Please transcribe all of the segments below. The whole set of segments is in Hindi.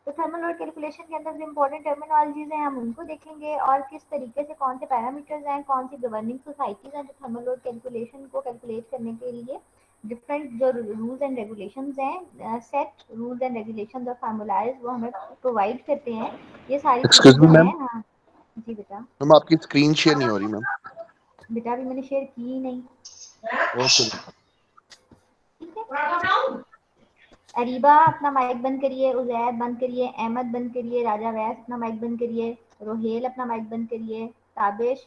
तो थर्मल लोड कैलकुलेशन के अंदर जो इंपॉर्टेंट टर्मिनोलॉजीज हैं हम उनको देखेंगे, और किस तरीके से कौन से पैरामीटर्स हैं, कौन सी गवर्निंग सोसाइटीज हैं जो थर्मल लोड कैलकुलेशन को कैलकुलेट करने के लिए डिफरेंट जो रूल्स एंड रेगुलेशंस हैं, सेट रूल्स एंड रेगुलेशंस और फार्मूलाइज वो हमें प्रोवाइड करते हैं। ये सारी चीजें एक्सक्यूज जो मी हैं, मैम, हाँ जी बेटा। मैम आपकी स्क्रीन शेयर नहीं हो रही मैम। बेटा अभी मैंने शेयर की ही नहीं। ओके। ठीक है, अरीबा अपना माइक बंद करिए, उजैर बंद करिए, अहमद बंद करिए, राजा वैस अपना माइक बंद करिए, रोहेल अपना माइक बंद करिए, ताबिश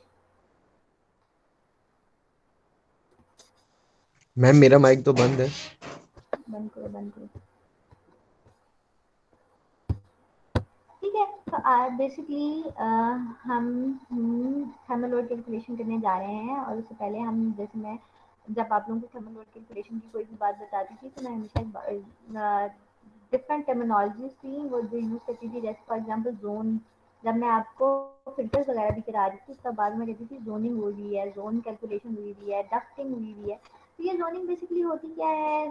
मैम मेरा माइक तो बंद है। बंद करो, बंद करो। ठीक है, तो बेसिकली हम थर्मल लोड कैलकुलेशन करने जा रहे हैं, और उससे पहले हम, जैसे मैं जब आप लोगों को थर्मल लोड कैलकुलेशन की कोई भी बात बताती थी तो मैं हमेशा डिफरेंट टर्मिनोलॉजीज थी वो जो यूज़ करती थी, जैसे फॉर एग्जांपल जोन। जब मैं आपको फिल्टर्स वगैरह भी करा रही थी उसके बाद में कहती थी जोनिंग हुई हुई है, जोन कैलकुलेशन हुई हुई है, डक्टिंग हुई हुई है। तो ये जोनिंग बेसिकली होती क्या है,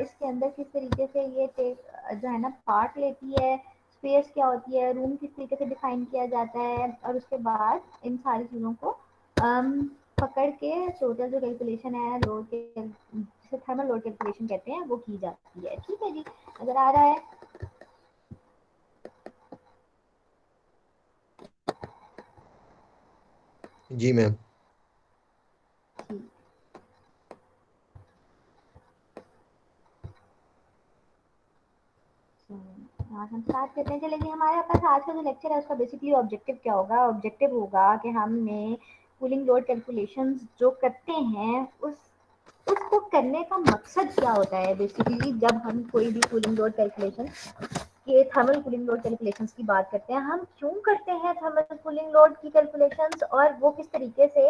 इसके अंदर किस तरीके से ये जो है ना पार्ट लेती है, स्पेस क्या होती है, रूम किस तरीके से डिफाइन किया जाता है, और उसके बाद इन सारी चीज़ों को पकड़ के टोटल जो कैलकुलेशन है लोड के, जिसे थर्मल लोड कैलकुलेशन कहते हैं, वो की जाती है। ठीक है जी, नजर आ रहा है? जी मैम। ठीक, आज हम स्टार्ट करते हैं। चलिए, हमारे पास आज का जो लेक्चर है उसका बेसिकली ऑब्जेक्टिव क्या होगा? ऑब्जेक्टिव होगा कि हमने कूलिंग लोड कैलकुलेशंस जो करते हैं उसको करने का मकसद क्या होता है। बेसिकली जब हम कोई भी कूलिंग लोड कैलकुलेशन ये थर्मल कूलिंग लोड कैलकुलेशंस की बात करते हैं, हम क्यों करते हैं थर्मल कूलिंग लोड की कैलकुलेशंस, और वो किस तरीके से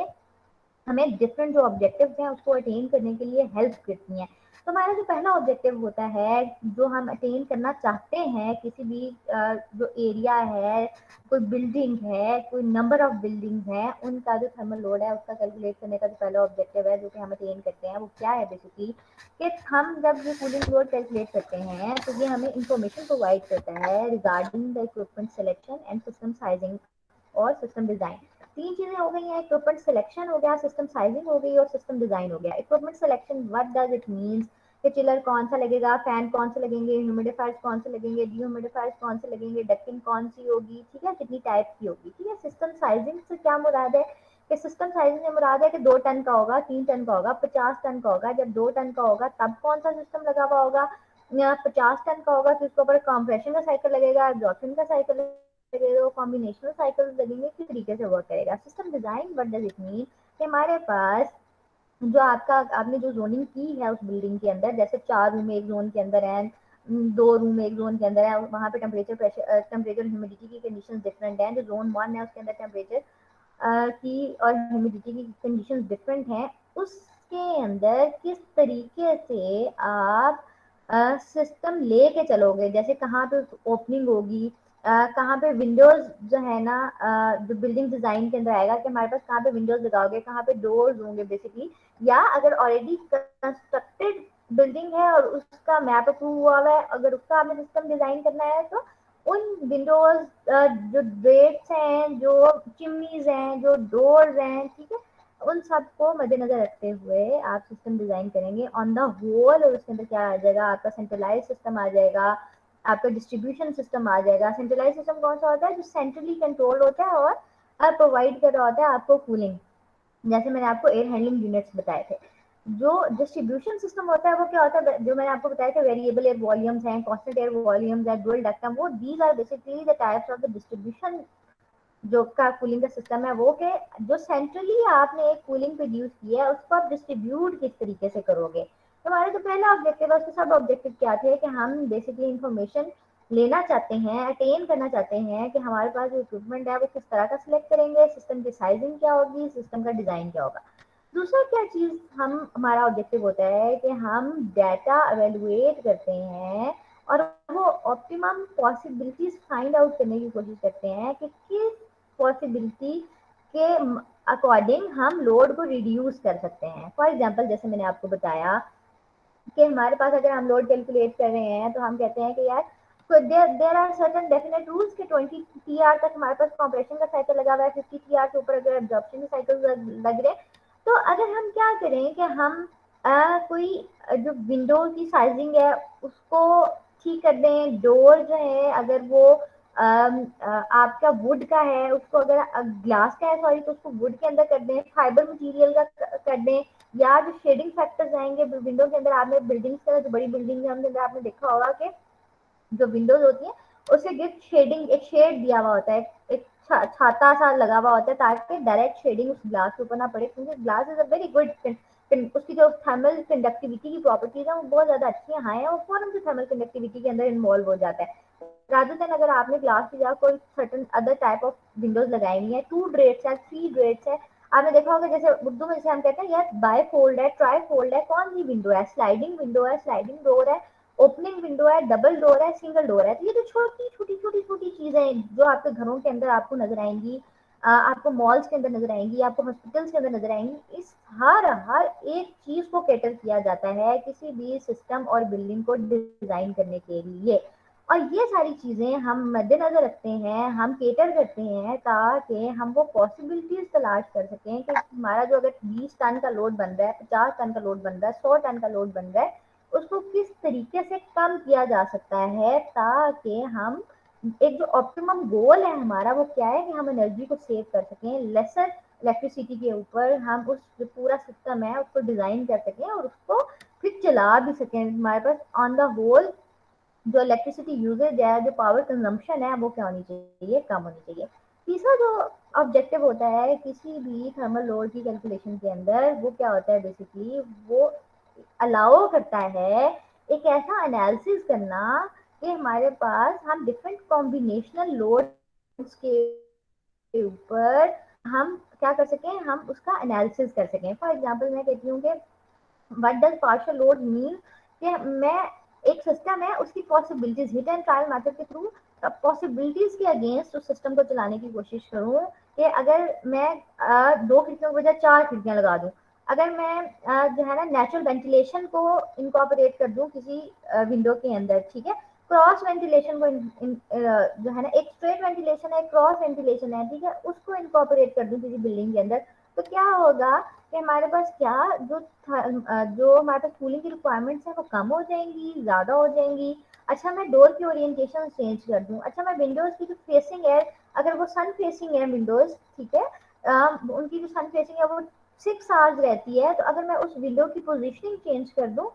हमें डिफरेंट जो ऑब्जेक्टिव हैं उसको अटेन करने के लिए हेल्प करती हैं। तो हमारा जो पहला ऑब्जेक्टिव होता है जो हम अटेन करना चाहते हैं, किसी भी जो एरिया है, कोई बिल्डिंग है, कोई नंबर ऑफ बिल्डिंग है, उनका जो थर्मल लोड है उसका कैलकुलेट करने का जो पहला ऑब्जेक्टिव है जो कि हम अटेन करते हैं, वो क्या है बेसिकली कि हम जब ये कूलिंग लोड कैलकुलेट करते हैं तो ये हमें इंफॉर्मेशन प्रोवाइड करता है regarding the equipment selection and system sizing और सिस्टम डिजाइन। तीन चीजें हो गई हैं, इक्विपमेंट सिलेक्शन हो गया, सिस्टम साइजिंग हो गई और सिस्टम डिजाइन हो गया। Equipment selection, what does it means कि चिलर कौन सा लगेगा, फैन कौन से लगेंगे, ह्यूमिडिफायर्स कौन से लगेंगे, डीह्यूमिडिफायर्स कौन से लगेंगे, डक्टिंग कौन सी होगी, ठीक है, कितनी टाइप की होगी। ठीक है, सिस्टम साइजिंग से क्या मुराद है कि सिस्टम साइजिंग से मुराद है कि 2 टन का होगा, 3 टन का होगा, 50 टन का होगा। जब 2 टन का होगा तब कौन सा सिस्टम लगा हुआ होगा, या 50 टन का होगा तो उसके ऊपर कंप्रेशन का साइकिल लगेगा, एब्जॉर्प्शन का साइकिल लगेगा, कॉम्बिनेशनल साइकिल्स लगेंगे, किस तरीके से वर्क करेगा। System design, what does it mean कि हमारे पास जो आपने जो जोनिंग की है उस बिल्डिंग के अंदर, जैसे 4 रूम एक जोन के अंदर है, 2 रूम एक जोन के अंदर है, वहाँ पे टेम्परेचर प्रेशर टेम्परेचर ह्यूमिडिटी की कंडीशन डिफरेंट है। जो जोन 1 है उसके अंदर टेम्परेचर की और ह्यूमिडिटी की कंडीशन डिफरेंट हैं। उसके अंदर किस तरीके से आप सिस्टम लेके चलोगे, जैसे कहाँ पे ओपनिंग होगी, कहाँ पे विंडोज जो है ना, जो बिल्डिंग डिजाइन के अंदर आएगा कि हमारे पास कहाँ पे विंडोज लगाओगे, कहाँ पे डोर्स होंगे बेसिकली, या अगर ऑलरेडी कंस्ट्रक्टेड बिल्डिंग है और उसका मैप अप्रूव हुआ हुआ है, अगर उसका हमें सिस्टम डिजाइन करना है तो उन विंडोज, जो ड्रेट्स हैं, जो चिमनीज हैं, जो डोर्स हैं, ठीक है, उन सबको मद्देनजर रखते हुए आप सिस्टम डिजाइन करेंगे ऑन द होल। और उसके अंदर क्या आ जाएगा, आपका सेंट्रलाइज सिस्टम आ जाएगा, आपका डिस्ट्रीब्यूशन सिस्टम आ जाएगा। सेंट्रलाइज सिस्टम कौन सा होता है, जो सेंट्रली कंट्रोल होता है और प्रोवाइड कर रहा होता है आपको कूलिंग, जैसे मैंने आपको एयर हैंडलिंग यूनिट्स बताए थे। जो डिस्ट्रीब्यूशन सिस्टम होता है वो क्या होता है, जो मैंने आपको बताया था, वेरिएबल एयर वॉल्यूम्स हैं, कांस्टेंट एयर वॉल्यूम्स है, डुअल डक्ट है, वो these are basically the types of the distribution जो का कूलिंग का सिस्टम है। वो के जो सेंट्रली आपने एक कूलिंग प्रोड्यूस किया है उसको आप डिस्ट्रीब्यूट किस तरीके से करोगे। तो हमारा जो पहला ऑब्जेक्टिव है, उसके सब ऑब्जेक्टिव क्या थे कि हम बेसिकली इंफॉर्मेशन लेना चाहते हैं, अटेन करना चाहते हैं कि हमारे पास जो इक्विपमेंट है वो किस तरह का सिलेक्ट करेंगे, सिस्टम की साइजिंग क्या होगी, सिस्टम का डिजाइन क्या होगा। दूसरा क्या चीज हमारा ऑब्जेक्टिव होता है कि हम डाटा एवेलुएट करते हैं और वो ऑप्टिमम पॉसिबिलिटीज फाइंड आउट करने की कोशिश करते हैं कि किस पॉसिबिलिटी के अकॉर्डिंग हम लोड को रिड्यूस कर सकते हैं। फॉर एग्जांपल, जैसे मैंने आपको बताया कि हमारे पास अगर हम लोड कैलकुलेट कर रहे हैं तो हम कहते हैं कि यार there are certain definite rules कि 20 TR तक हमारे पास कंप्रेशन का साइकिल लगा हुआ है, 50 TR के ऊपर अगर एब्जॉर्प्शन के साइकिल लग रहे हैं, तो अगर हम क्या करें कि हम कोई जो विंडो की साइजिंग है उसको ठीक कर दें, डोर जो है अगर वो आपका वुड का है उसको, अगर ग्लास का है सॉरी, तो उसको वुड के अंदर कर दें, फाइबर मटेरियल का कर दें, या जो शेडिंग फैक्टर्स आएंगे विंडो के अंदर, आपने बिल्डिंग्स के अंदर जो बड़ी बिल्डिंग है उनके अंदर आपने देखा होगा कि जो विंडोज होती है उससे गिफ्ट शेडिंग, एक शेड दिया हुआ होता है, एक छाता सा लगा हुआ होता है ताकि डायरेक्ट शेडिंग उस ग्लास के ऊपर ना पड़े, क्योंकि glass is a very good, उसकी जो थर्मल कंडक्टिविटी की प्रॉपर्टीज है वो बहुत ज्यादा अच्छी है, हाई है, वो फौरन से थर्मल कंडक्टिविटी के अंदर इन्वॉल्व हो जाता है। रादर देन अगर आपने ग्लास की जगह कोई certain other type of Windows लगाई हुई है, 2 ड्रेट्स है, 3 ड्रेट्स है, आपने देखा होगा जैसे उर्दू में जैसे हम कहते हैं यार बाय फोल्ड है, ट्राई फोल्ड है, कौन सी विंडो है, स्लाइडिंग विंडो है, स्लाइडिंग डोर है, ओपनिंग विंडो है, डबल डोर है, सिंगल डोर है। तो ये जो छोटी छोटी छोटी छोटी चीजें जो आपके घरों के अंदर आपको नजर आएंगी, आपको मॉल्स के अंदर नजर आएंगी, आपको हॉस्पिटल्स के अंदर नजर आएंगी, इस हर एक चीज को कैटर किया जाता है किसी भी सिस्टम और बिल्डिंग को डिजाइन करने के लिए। और ये सारी चीजें हम मद्देनजर रखते हैं, हम केटर करते हैं ताकि हम वो पॉसिबिलिटीज तलाश कर सकें कि हमारा जो अगर 20 टन का लोड बन रहा है, 50 टन का लोड बन रहा है, 100 टन का लोड बन रहा है, उसको किस तरीके से कम किया जा सकता है ताकि हम एक जो ऑप्टिमम गोल है हमारा वो क्या है कि हम एनर्जी को सेव कर सकें, लेसर इलेक्ट्रिसिटी के ऊपर हम उस जो पूरा सिस्टम है उसको डिजाइन कर सकें और उसको फिर चला भी सकें। हमारे पास ऑन द होल जो इलेक्ट्रिसिटी यूजेज है, जो पावर कंजम्पशन है, वो क्या होनी चाहिए, कम होनी चाहिए। तीसरा जो ऑब्जेक्टिव होता है किसी भी थर्मल लोड की कैलकुलेशन के अंदर, वो क्या होता है बेसिकली, वो अलाउ करता है एक ऐसा एनालिसिस करना कि हमारे पास हम डिफरेंट कॉम्बिनेशनल लोड्स के ऊपर हम क्या कर सकें, हम उसका एनालिसिस कर सकें। फॉर एग्जांपल मैं कहती हूँ कि what does partial load mean, कि मैं एक सिस्टम है उसकी possibilities hit and trial method के थ्रू पॉसिबिलिटीज के अगेंस्ट उस सिस्टम को चलाने की कोशिश करूँ कि अगर मैं 2 खिड़कियों के बजाय 4 खिड़कियां लगा दूं, अगर मैं जो है ना नेचुरल वेंटिलेशन को इनकॉर्पोरेट कर दूं किसी विंडो के अंदर, ठीक है, क्रॉस वेंटिलेशन को जो है ना, एक स्ट्रेट वेंटिलेशन है, क्रॉस वेंटिलेशन है, ठीक है, उसको इनकॉर्पोरेट कर दूं किसी बिल्डिंग के अंदर, तो क्या होगा कि हमारे पास क्या जो हमारे पास कूलिंग की रिक्वायरमेंट्स है वो कम हो जाएंगी, ज्यादा हो जाएंगी। अच्छा मैं डोर की ओरिएंटेशन चेंज कर दूं, अच्छा मैं विंडोज की जो फेसिंग है, अगर वो सन फेसिंग है विंडोज, ठीक है, उनकी जो सन फेसिंग है वो 6 आवर्स रहती है, तो अगर मैं उस विंडो की पोजिशनिंग चेंज कर दूं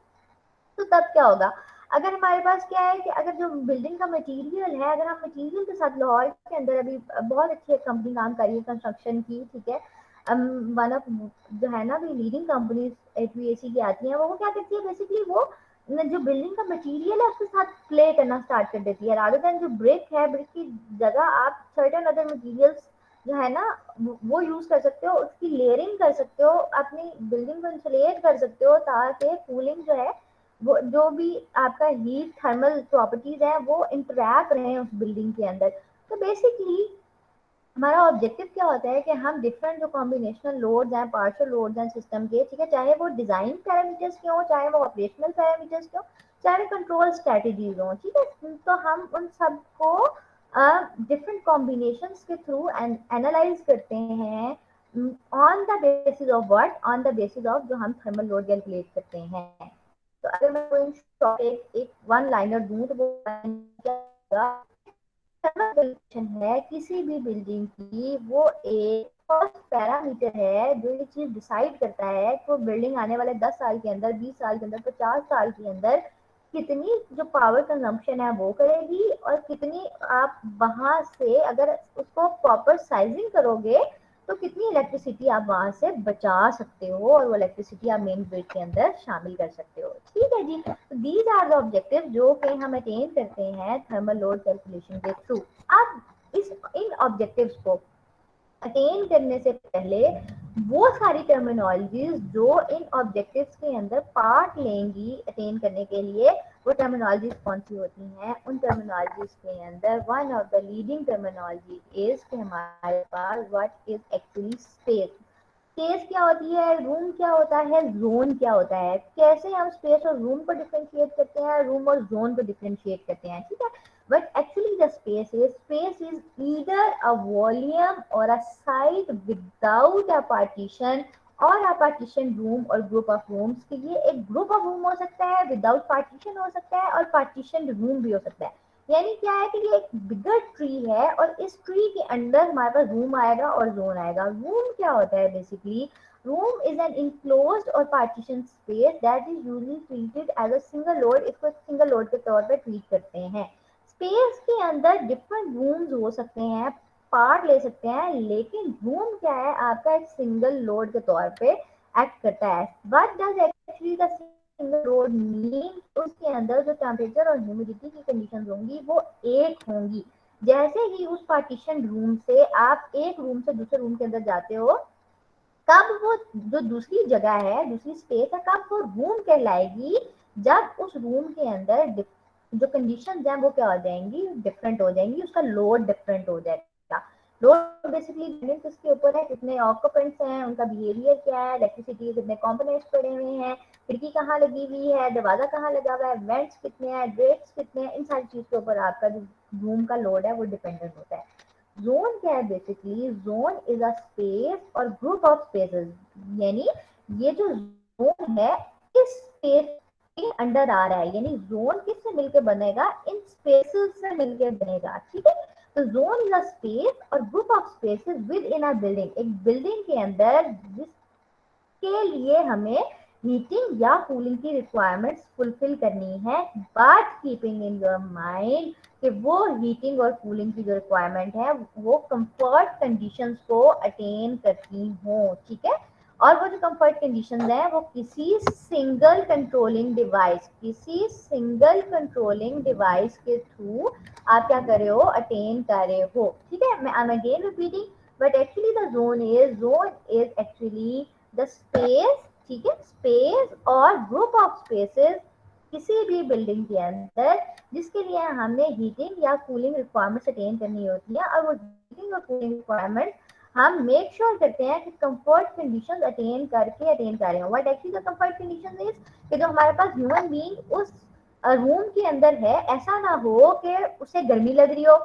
तो तब क्या होगा, अगर हमारे पास क्या है कि अगर जो बिल्डिंग का मटेरियल है, अगर हम मटेरियल के साथ लाहौर के अंदर अभी बहुत अच्छी कंपनी काम कर रही है कंस्ट्रक्शन की, ठीक है, वन ऑफ जो है ना लीडिंग कंपनीज HVAC की आती हैं, वो क्या करती है बेसिकली, वो जो बिल्डिंग का मटेरियल है उसके साथ प्ले करना स्टार्ट कर देती है, रादर देन जो ब्रिक है, ब्रिक की जगह आप सर्टेन अदर मटेरियल्स जो है ना वो यूज कर सकते हो, उसकी लेयरिंग कर सकते हो, अपनी बिल्डिंग को इंसुलेट कर सकते हो ताकि कूलिंग जो है वो जो भी आपका हीट थर्मल प्रॉपर्टीज है वो इंटरैक्ट रहे उस बिल्डिंग के अंदर। तो बेसिकली हमारा ऑब्जेक्टिव क्या होता है कि हम डिफरेंट जो कॉम्बिनेशनल लोड्स हैं, पार्शियल लोड्स हैं सिस्टम के, ठीक है, चाहे वो डिजाइन पैरामीटर्स के हों, चाहे वो ऑपरेशनल पैरामीटर्स के हों, चाहे वो कंट्रोल स्ट्रेटजीज हों, ठीक है, तो हम उन सबको डिफरेंट कॉम्बिनेशंस के थ्रू एनालाइज करते हैं on the basis of what, on the basis of जो हम थर्मल लोड कैलकुलेट करते हैं। तो अगर मैं कोई शॉर्ट एक वन लाइनर दूं तो वो है किसी भी बिल्डिंग की, वो एक फर्स्ट पैरामीटर है जो ये चीज डिसाइड करता है कि वो बिल्डिंग आने वाले 10 साल के अंदर, 20 साल के अंदर, 50 साल के अंदर कितनी जो पावर कंजम्पशन है वो करेगी, और कितनी आप वहां से अगर उसको प्रॉपर साइजिंग करोगे तो कितनी इलेक्ट्रिसिटी आप वहां से बचा सकते हो, और वो इलेक्ट्रिसिटी आप मेन ग्रिड के अंदर शामिल कर सकते हो। ठीक है जी, तो दीज आर द ऑब्जेक्टिव जो कि हम अटेन करते हैं थर्मल लोड कैलकुलेशन के थ्रू। अब इन ऑब्जेक्टिव्स को अटेन करने से पहले वो सारी टर्मिनोलॉजीज जो इन ऑब्जेक्टिव्स के अंदर पार्ट लेंगी अटेन करने के लिए, वो टर्मिनोलॉजीज कौन सी होती हैं, उन टर्मिनोलॉजीज के अंदर one of the leading terminology is कि हमारे पास what is actually space. Space क्या होती है, रूम क्या होता है, जोन क्या होता है, कैसे हम स्पेस और रूम को डिफरेंशिएट करते हैं, रूम और जोन को डिफरेंशिएट करते हैं। ठीक है, But actually the space is either a volume or a site without a partition और a partition room और group of rooms कि ये एक group of room हो सकता है, without partition हो सकता है और partition room भी हो सकता है। यानी क्या है कि ये एक बिगर ट्री है और इस ट्री के अंदर हमारे पास रूम आएगा और जोन आएगा। रूम क्या होता है basically? Room is an enclosed और partition space that is usually treated as a single load. इसको सिंगल लोड के तौर पर ट्रीट करते हैं। स्पेस के अंदर डिफरेंट रूम्स हो सकते हैं, पार्ट ले सकते हैं, लेकिन रूम क्या है आपका एक सिंगल लोड के तौर पे एक्ट करता है। What does actually the single load mean? उसके अंदर जो टेम्परेचर और ह्यूमिडिटी की कंडीशंस होंगी वो एक होंगी। जैसे ही उस पार्टीशन रूम से आप एक रूम से दूसरे रूम के अंदर जाते हो, कब वो जो दूसरी जगह है, दूसरी स्पेस है, कब वो रूम कहलाएगी? जब उस रूम के अंदर जो कंडीशंस हैं वो क्या हो जाएंगी? डिफरेंट हो जाएंगी, उसका लोड डिफरेंट हो जाएगा। लोड बेसिकली डिपेंड किसके ऊपर है? कितने ऑक्यूपेंट्स हैं, उनका बिहेवियर क्या है, इलेक्ट्रिसिटी के कितने कंपोनेंट्स पड़े हुए हैं, खिड़की कहाँ लगी हुई है, दरवाजा कहाँ लगा हुआ है, वेंट्स कितने हैं, ड्रेट्स कितने हैं, इन सारी चीज के ऊपर आपका जो रूम का लोड है वो डिपेंडेंट होता है। जोन क्या है basically? Zone is a space और ग्रुप ऑफ स्पेसेस। यानी ये जो जोन है इस स्पेस के अंडर आ रहा है, यानी जोन किससे मिलकर बनेगा? इन स्पेसेस से मिलकर बनेगा। ठीक है, तो जोन इज अ स्पेस और group of spaces with in a building. एक बिल्डिंग के अंदर जिसके लिए हमें हीटिंग या कूलिंग की रिक्वायरमेंट्स फुलफिल करनी है, but keeping in your mind कि वो हीटिंग और कूलिंग की जो रिक्वायरमेंट है वो कंफर्ट कंडीशंस को अटेन करती हो। ठीक है, और वो जो कंफर्ट कंडीशंस है वो किसी सिंगल कंट्रोलिंग डिवाइस के थ्रू आप क्या कर रहे हो? अटेन कर रहे हो। ठीक है, मैं I am again repeating, but actually the zone is actually the space. ठीक है, स्पेस और ग्रुप ऑफ स्पेसेस किसी भी बिल्डिंग के अंदर जिसके लिए हमने हीटिंग या कूलिंग रिक्वायरमेंट्स अटेन करनी होती है, और वो हीटिंग और कूलिंग रिक्वायरमेंट हम मेक श्योर करते हैं कि कंफर्ट कंडीशंस अटेन कर रहे हो। What actually the comfort conditions is कि जो हमारे पास ह्यूमन बीइंग उस रूम के अंदर है, ऐसा ना हो कि उसे गर्मी लग रही हो,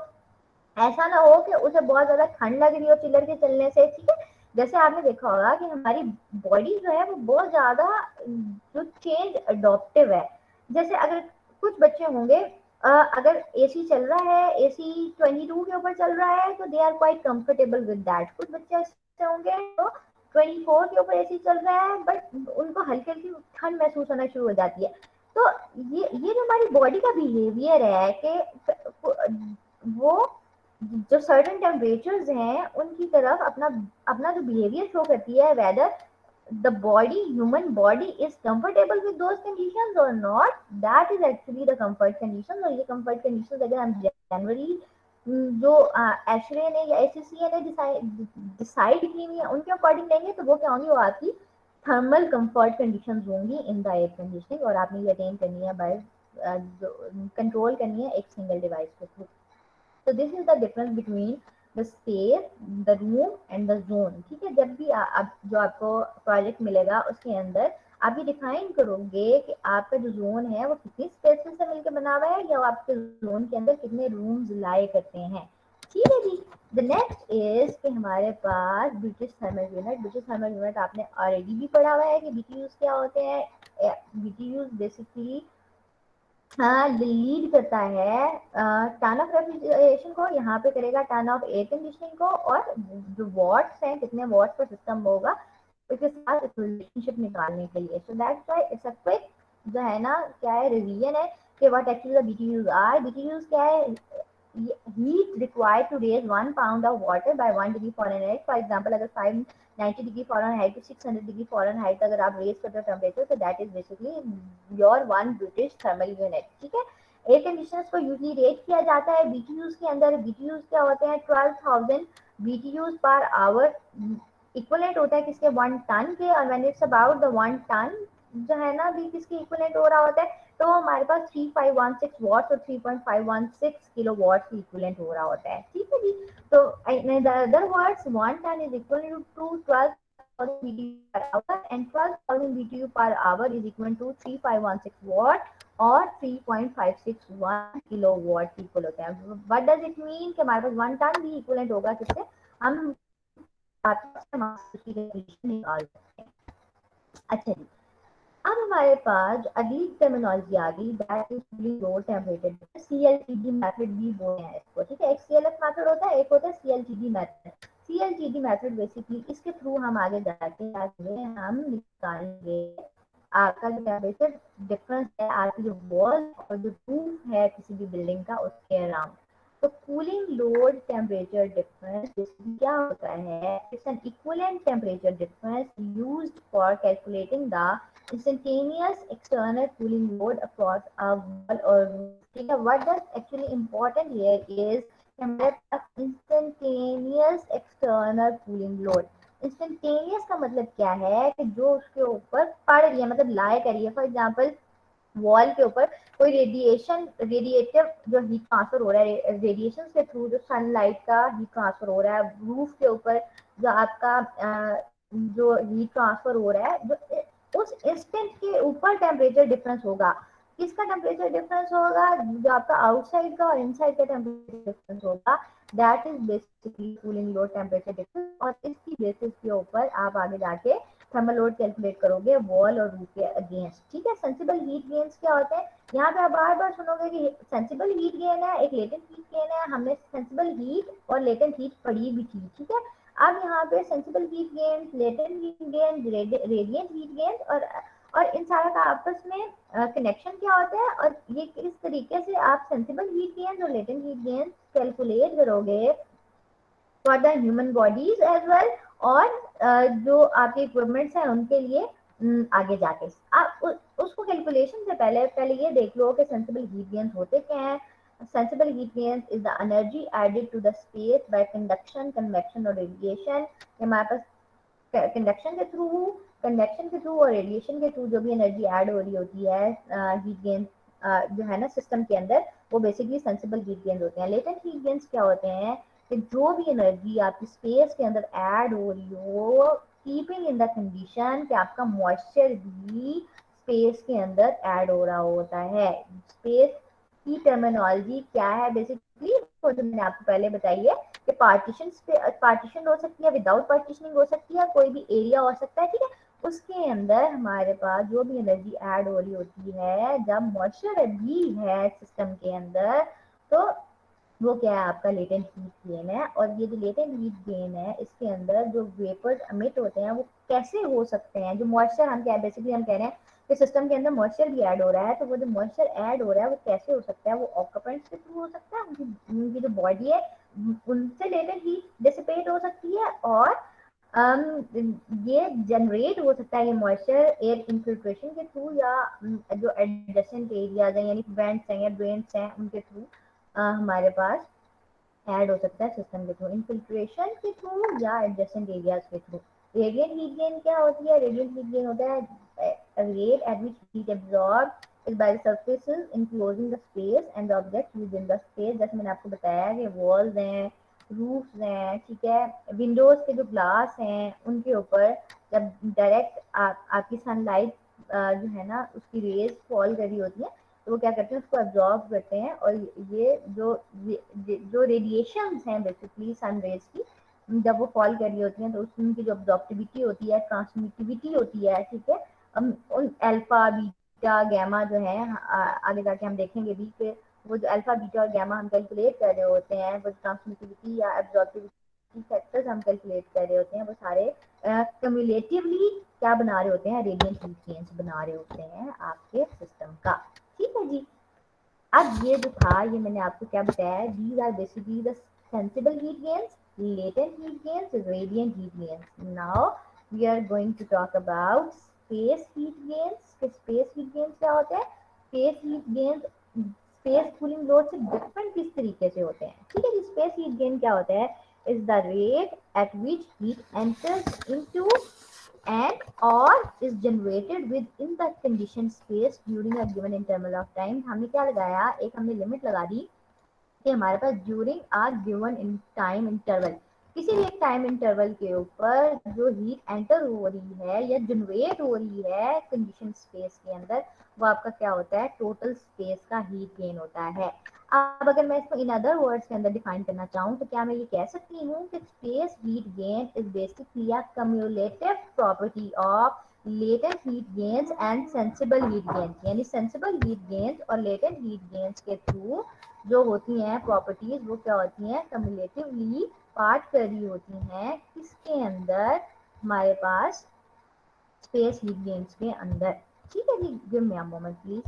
ऐसा ना हो कि उसे बहुत ज्यादा ठंड लग रही हो चिलर के चलने से। ठीक है, जैसे आपने देखा होगा कि हमारी बॉडी जो है वो बहुत ज्यादा जो चेंज अडॉप्टिव है। जैसे अगर कुछ बच्चे होंगे, अगर एसी चल रहा है, एसी 22 के ऊपर चल रहा है, तो they are quite comfortable with that. कुछ बच्चे ऐसे होंगे तो 24 के ऊपर एसी चल रहा है बट उनको हल्की हल्की ठंड महसूस होना शुरू हो जाती है। तो ये जो हमारी बॉडी का बिहेवियर है कि वो जो सर्टेन टेम्परेचर्स हैं उनकी तरफ अपना अपना जो बिहेवियर शो करती है, whether the body, human body is comfortable with those conditions और not, that is actually the comfort conditions. और ये कंफर्ट कंडीशंस अगर हम जनरली जो एशरे ने या एससीसीए ने डिसाइड की हुई है उनके अकॉर्डिंग लेंगे तो वो क्या होंगी? वो आपकी थर्मल कंफर्ट कंडीशंस होंगी इन द एयर कंडीशनिंग, और आपने ये अटेन करनी है बाय कंट्रोल करनी है एक सिंगल डिवाइस के through. So this is the difference between the space, the room and the zone. ठीक है, जब भी आप जो आपको प्रोजेक्ट मिलेगा उसके अंदर आप ये डिफाइन करोगे कि आपका जो जोन है वो कितनी स्पेसेस से मिलकर बना हुआ है या आपके जोन के अंदर कितने रूम्स लाए करते हैं। ठीक है जी, द नेक्स्ट इज कि हमारे पास British thermal unit. British thermal unit आपने ऑलरेडी भी पढ़ा हुआ है कि बीटीयूज क्या होते हैं। बीटीयूज बेसिकली लीड करता है टर्न ऑफ रेफ्रिजरेशन को, यहाँ पे करेगा टर्न ऑफ एयर कंडीशनिंग को, और जो वॉट्स हैं कितने वॉट्स पर सिस्टम होगा उसके साथ रिलेशनशिप निकालने के लिए। So that's why it's a quick जो है ना क्या है रिवीजन है कि व्हाट एक्चुअली द बीटीयूज आर। बीटीयूज क्या है? heat required to raise 1 pound of water by 1 degree Fahrenheit. For example, अगर 590 degree Fahrenheit to 600 degree Fahrenheit अगर आप रेज करते हो टेम्परेचर, तो that is basically your 1 British thermal unit. ठीक है, एयर कंडीशनर्स को यूजली रेट किया जाता है बीटीयूज के अंदर। बीटीयूज क्या होते हैं? 12,000 बीटीयूज पर आवर इक्वलेंट होता है किसके? 1 टन के। और when it's about the 1 ton जो है ना भी किसके इक्वलेंट हो रहा होता है? तो हमारे पास 3516 वॉट्स और 3.516 किलो वॉट की इक्विवेलेंट हो रहा होता है। ठीक है जी, तो in the other words 1 ton is equal to 12,000 BTU per hour and 12,000 BTU per hour is equal to 3516 watt और 3.561 किलोवाट इक्वल होता है। व्हाट डज इट मीन कि हमारे पास 1 टन भी इक्वलेंट होगा किससे, हम निकाल सकते हैं। अच्छा जी, अब हमारे पास अगली टर्मिनोलॉजी आ गई, that is cooling load temperature, CLTD method भी बोलते हैं इसको, ठीक है। एक सीएलएफ मेथड होता है, एक होता है सीएलटीडी मेथड। सीएलटीडी मेथड बेसिकली इसके थ्रू हम आगे जाके हम निकालेंगे आपका जो टेम्परेचर डिफरेंस है आपकी जो वॉल और जो रूफ है किसी भी बिल्डिंग का उसके अराउंड। तो कूलिंग लोड टेम्परेचर डिफरेंस क्या होता है, it's an equivalent temperature difference used for calculating the instantaneous external cooling load across a wall or roof. ठीक है, what does actually important here is हमारे पास instantaneous external cooling load। Instantaneous का मतलब क्या है कि जो उसके ऊपर पड़ रही है, मतलब लाए कर रही है। फॉर एग्जाम्पल वॉल के ऊपर कोई रेडिएटिव जो हीट ट्रांसफर हो रहा है रेडिएशन के थ्रू, जो सनलाइट का हीट ट्रांसफर हो रहा है रूफ के ऊपर, जो आपका जो हीट ट्रांसफर हो रहा है, जो उस इंस्टेंट के ऊपर टेम्परेचर डिफरेंस होगा। किसका टेम्परेचर डिफरेंस होगा, जो आपका आउटसाइड का और इनसाइड का टेम्परेचर डिफरेंस होगा, that is basically cooling load temperature difference. और इसकी बेसिस के ऊपर आप आगे जाके थर्मल लोड कैलकुलेट करोगे वॉल और रूफ के अगेंस्ट। ठीक है, सेंसिबल हीट गेन्स क्या होते हैं, यहाँ पे आप बार बार सुनोगे कि सेंसिबल हीट गेन है, एक लेटेंट हीट गेन है। हमने सेंसिबल हीट और लेटेंट हीट पढ़ी भी थी, ठीक है। अब यहाँ पे sensible heat gain, latent heat gain, radiant heat gain और इन सारा का आपस में कनेक्शन क्या होता है, और ये किस तरीके से आप सेंसिबल हीट गेन और लेटेंट हीट गेन कैलकुलेट करोगे for the human bodies as well, और जो आपके इक्विपमेंट्स हैं उनके लिए आगे जाके आप उसको कैलकुलेशन से पहले पहले ये देख लो कि सेंसिबल हीट गेन्स होते क्या हैं। Sensible heat gains is the energy added to the space by conduction, convection और रेडिएशन। हमारे पास कन्वेक्शन के थ्रू और रेडिएशन के थ्रू जो भी एनर्जी ऐड हो रही होती है हीट गेन जो है ना सिस्टम के अंदर, वो बेसिकली सेंसिबल हीट गेन्स होते हैं। लेटेंट हीट गेन्स क्या होते हैं कि जो भी एनर्जी आपकी स्पेस के अंदर ऐड हो रही हो, कीपिंग इन द कंडीशन कि आपका मॉइस्चर भी स्पेस के अंदर ऐड हो रहा होता है। स्पेस की टर्मिनोलॉजी क्या है बेसिकली, वो जो मैंने आपको पहले बताई है कि पार्टीशन हो सकती है, विदाउट पार्टीशनिंग हो सकती है, कोई भी एरिया हो सकता है, ठीक है। उसके अंदर हमारे पास जो भी एनर्जी ऐड हो रही होती है, जब मॉइस्चर भी है सिस्टम के अंदर, तो वो क्या है आपका लेटेंट हीट गेन है। और ये जो लेटेंट हीट गेन है इसके अंदर जो वेपर्स एमिट होते हैं वो कैसे हो सकते हैं, जो मॉइस्चर हम क्या बेसिकली हम कह रहे हैं कि सिस्टम के अंदर मॉइस्चर भी ऐड हो रहा है, तो वो जो मॉइस्चर ऐड हो रहा है वो कैसे हो सकता है, वो ऑक्यूपेंट्स के थ्रू हो सकता है, उनकी जो बॉडी है उनसे लेटेंट हीट डिसिपेट हो सकती है, और ये जनरेट हो सकता है ये मॉइस्चर एयर इनफिल्ट्रेशन के थ्रू, या जो एडजेसेंट एरियाज हैं यानी वेंट्स हैं या ड्रेन्स हैं उनके थ्रू हमारे पास ऐड हो सकता है सिस्टम के थ्रू, इनफिल्ट्रेशन के थ्रू या एडजेसेंट एरियाज के थ्रू। रेडिएंट हीट गेन क्या होती है, रेडिएंट हीट गेन होता है rate at which heat absorb is by the surfaces enclosing the space and the object within the space। जैसे मैंने आपको बताया कि वॉल्स हैं, रूफ्स हैं, ठीक है, विंडोज के जो ग्लास हैं उनके ऊपर जब डायरेक्ट आपकी सनलाइट जो है ना उसकी रेज फॉल कर रही होती है, तो वो क्या करते हैं उसको एब्जॉर्ब करते हैं, और ये जो रेडिएशंस हैं बेसिकली सन रेज की, जब वो फॉल कर रही होती हैं तो उनकी जो एब्जॉर्बिविटी होती है, ट्रांसमिटिविटी होती है, ठीक है, उन अल्फा बीटा गैमा जो है आगे जाके हम देखेंगे भी कि वो जो अल्फा बीटा और गैमा हम कैलकुलेट कर रहे होते हैं, वो ट्रांसमिटिविटी या एब्जॉर्बिविटी फैक्टर्स हम कैलकुलेट कर रहे होते हैं, वो सारे क्यूमुलेटिवली क्या बना रहे होते हैं, रेडिएंट हीट गेन्स बना रहे होते हैं आपके सिस्टम का। ठीक है जी, अब ये जो था ये मैंने आपको क्या बताया, these are basically the sensible heat gains, latent heat gains, radiant heat gains. Now we are going to talk about space heat gains. कि space heat gains क्या होते हैं, space heat gains space cooling load से different किस तरीके से होते हैं, ठीक है जी। space heat gain क्या होता है, is the rate at which heat enters into and or is generated within the conditioned space during a given interval of time। हमने क्या लगाया, एक हमने लिमिट लगा दी कि हमारे पास during are given in time interval, किसी भी एक टाइम इंटरवल के ऊपर जो हीट एंटर हो रही है या जनरेट हो रही है कंडीशन स्पेस के अंदर, वो आपका क्या होता है, टोटल स्पेस का हीट गेन होता है। अब अगर मैं इसको इन अदर वर्ड्स के अंदर डिफाइन करना चाहूँ तो क्या मैं ये कह सकती हूँ कि space heat gain is basically a cumulative property of latent heat gains and sensible heat gains, यानी सेंसिबल हीट गेन्स और लेटेंट हीट गेन्स के थ्रू जो होती हैं प्रॉपर्टीज वो क्या होती हैं, कम्युलेटिवली पार्ट कर रही होती हैं किसके अंदर, हमारे पास स्पेस हीट गेन्स के अंदर। ठीक है जी, give me a moment please.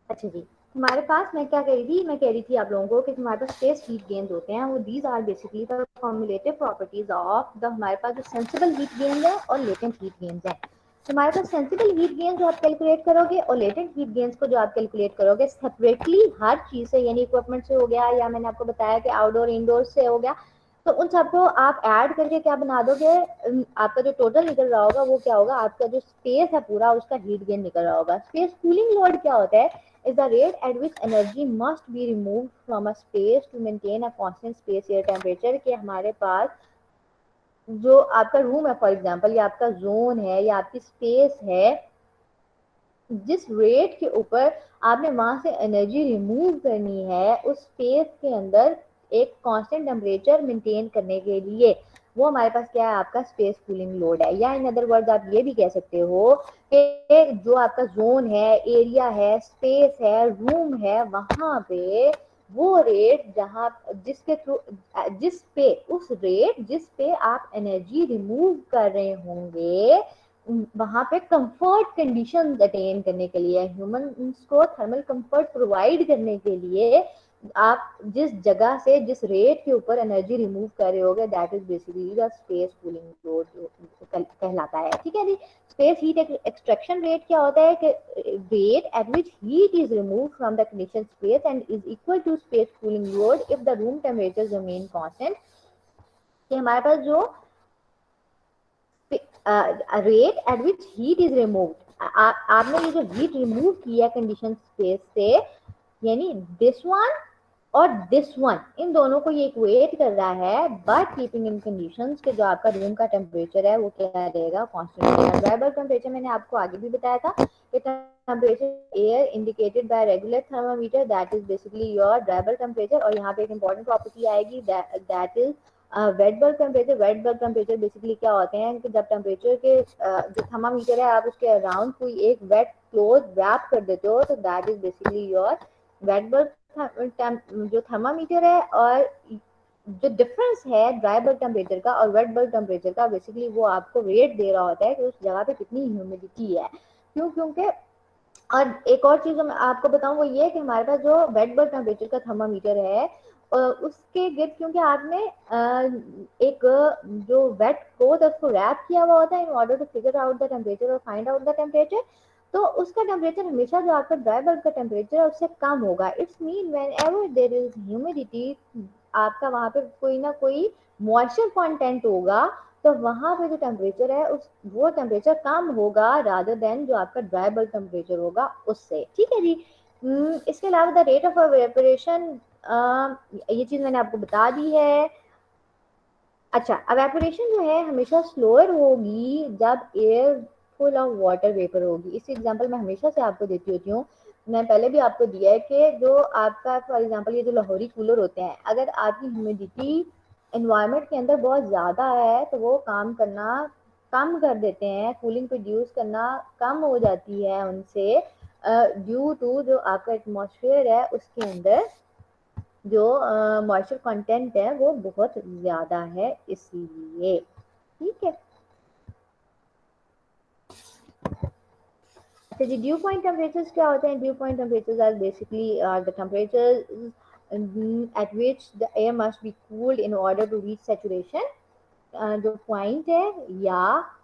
अच्छा जी, हमारे पास मैं क्या कह रही थी, मैं कह रही थी आप लोगों को कि हमारे पास स्पेस हीट गेन्स होते हैं, वो these are basically the formulative properties of the, हमारे पास जो सेंसिबल हीट गेन्स है और लेटेंट हीट गेन्स है। तो हमारे पास सेंसिबल हीट गेन्स जो आप कैलकुलेट करोगे और लेटेंट हीट गेन्स को जो आप कैलकुलेट करोगे सेपरेटली हर चीज से, यानी इक्विपमेंट से हो गया या मैंने आपको बताया कि आउटडोर इंडोर से हो गया, तो उन सबको आप ऐड करके क्या बना दोगे, आपका जो टोटल निकल रहा होगा वो क्या होगा, आपका जो स्पेस है पूरा उसका हीट गेन निकल रहा होगा। स्पेस कूलिंग लोड क्या होता है, is the rate at which energy must be removed from a space to maintain a constant space air temperature, कि हमारे पास जो आपका रूम है फॉर एग्जांपल या आपका जोन है या आपकी स्पेस है, जिस रेट के ऊपर आपने वहां से एनर्जी रिमूव करनी है उस स्पेस के अंदर एक कांस्टेंट टेम्परेचर मेंटेन करने के लिए, वो हमारे पास क्या है, आपका स्पेस कूलिंग लोड है। या इन अदर वर्ड्स आप ये भी कह सकते हो कि जो आपका जोन है, एरिया है, स्पेस है, रूम है, वहां पे वो रेट जहां जिसके थ्रू जिस पे उस रेट जिस पे आप एनर्जी रिमूव कर रहे होंगे वहां पे कंफर्ट कंडीशंस अटेन करने के लिए, ह्यूमन को थर्मल कंफर्ट प्रोवाइड करने के लिए आप जिस जगह से जिस रेट के ऊपर एनर्जी रिमूव कर रहे होगे, that is basically the space cooling load कहलाता है। ठीक है जी, स्पेस हीट एक्सट्रैक्शन रेट क्या होता है कि rate at which heat is remove from the condition space and is equal to space cooling load if the room temperature remain constant, कि हमारे पास जो rate at which heat is removed, आपने ये जो हीट रिमूव किया कंडीशन स्पेस से, यानी दिस वन और दिस वन, इन दोनों को ये इक्वेट कर रहा है बट कीपिंग इन कंडीशंस कि जो आपका रूम का टेम्परेचर है वो क्या रहेगा, कांस्टेंट रहेगा। ड्राइबल टेम्परेचर मैंने आपको आगे भी बताया था कि temperature air indicated by regular thermometer, that is basically your dribble temperature. और यहाँ पे एक इंपॉर्टेंट प्रॉपर्टी आएगी, that is wet bulb temperature. Wet bulb temperature basically क्या होते हैं कि जब टेम्परेचर के जो थर्मामीटर है आप उसके अराउंड कोई एक वेट क्लोथ रैप कर देते हो, तो that is basically your wet bulb जो थर्मामीटर है। और जो डिफरेंस है ड्राई बल्ब टेम्परेचर का और वेट बल्ब टेम्परेचर का, बेसिकली वो आपको रेट दे रहा होता है कि उस जगह पे कितनी ह्यूमिडिटी है। क्यों, क्योंकि और एक और चीज मैं आपको बताऊं वो ये कि हमारे पास जो बेड बल्ब टेम्परेचर का थर्मामीटर है उसके गिर्द, क्योंकि आपने एक जो वेट क्लॉथ है उसको रैप किया हुआ होता है in order to figure out the temperature और फाइंड आउट द टेम्परेचर, तो उसका टेम्परेचर हमेशा जो आपका ड्राई बल्ब का टेम्परेचर है उससे कम होगा। It's mean whenever there is humidity, आपका वहां पे कोई ना कोई मॉइस्चर कंटेंट होगा, तो वहां पे जो टेम्परेचर है उस वो टेम्परेचर कम होगा रादर देन जो आपका ड्राई बल्ब टेम्परेचर होगा उससे। ठीक है जी। इसके अलावा द रेट ऑफ एवेपोरेशन, ये चीज मैंने आपको बता दी है। अच्छा, एवेपोरेशन जो है हमेशा स्लोअर होगी जब air full of water vapour होगी। इस एग्जांपल मैं हमेशा से आपको देती होती हूँ, मैं पहले भी आपको दिया है कि जो आपका फॉर एग्जांपल ये जो लाहौरी कूलर होते हैं, अगर आपकी ह्यूमिडिटी एनवायरनमेंट के अंदर बहुत ज़्यादा है तो वो काम करना कम कर देते हैं, कूलिंग प्रोड्यूस करना कम हो जाती है उनसे, ड्यू टू जो आपका एटमॉस्फेयर है उसके अंदर जो मॉइस्चर कंटेंट है वो बहुत ज़्यादा है इसलिए। ठीक है, अच्छा जी, ड्यू पॉइंट टेम्परेचर्स क्या होते हैं? Dew point temperatures are basically the temperature at which the air must be cooled in order to reach saturation. जो पॉइंट है, या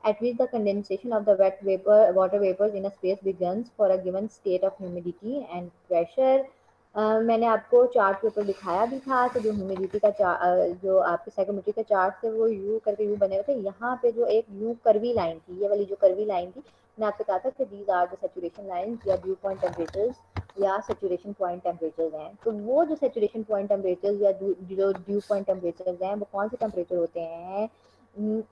at which the condensation of the water vapors in a space begins for a given state of humidity and pressure. मैंने आपको चार्ट के ऊपर दिखाया भी था कि जो ह्यूमिडिटी का जो आपके साइकोमेट्री का चार्ट थे वो यू करके यू बने हुए थे। यहाँ पे जो एक यू कर्वी लाइन थी, ये वाली जो कर्वी लाइन थी, मैंने आपसे कहा था कि these are the saturation lines या ड्यू पॉइंट टेम्परेचर्स या सैचुरेशन पॉइंट टेम्परेचर्स हैं। तो वो जो सैचुरेशन पॉइंट टेम्परेचर्स या जो ड्यू पॉइंट टेम्परेचर्स हैं वो कौन से टेम्परेचर होते हैं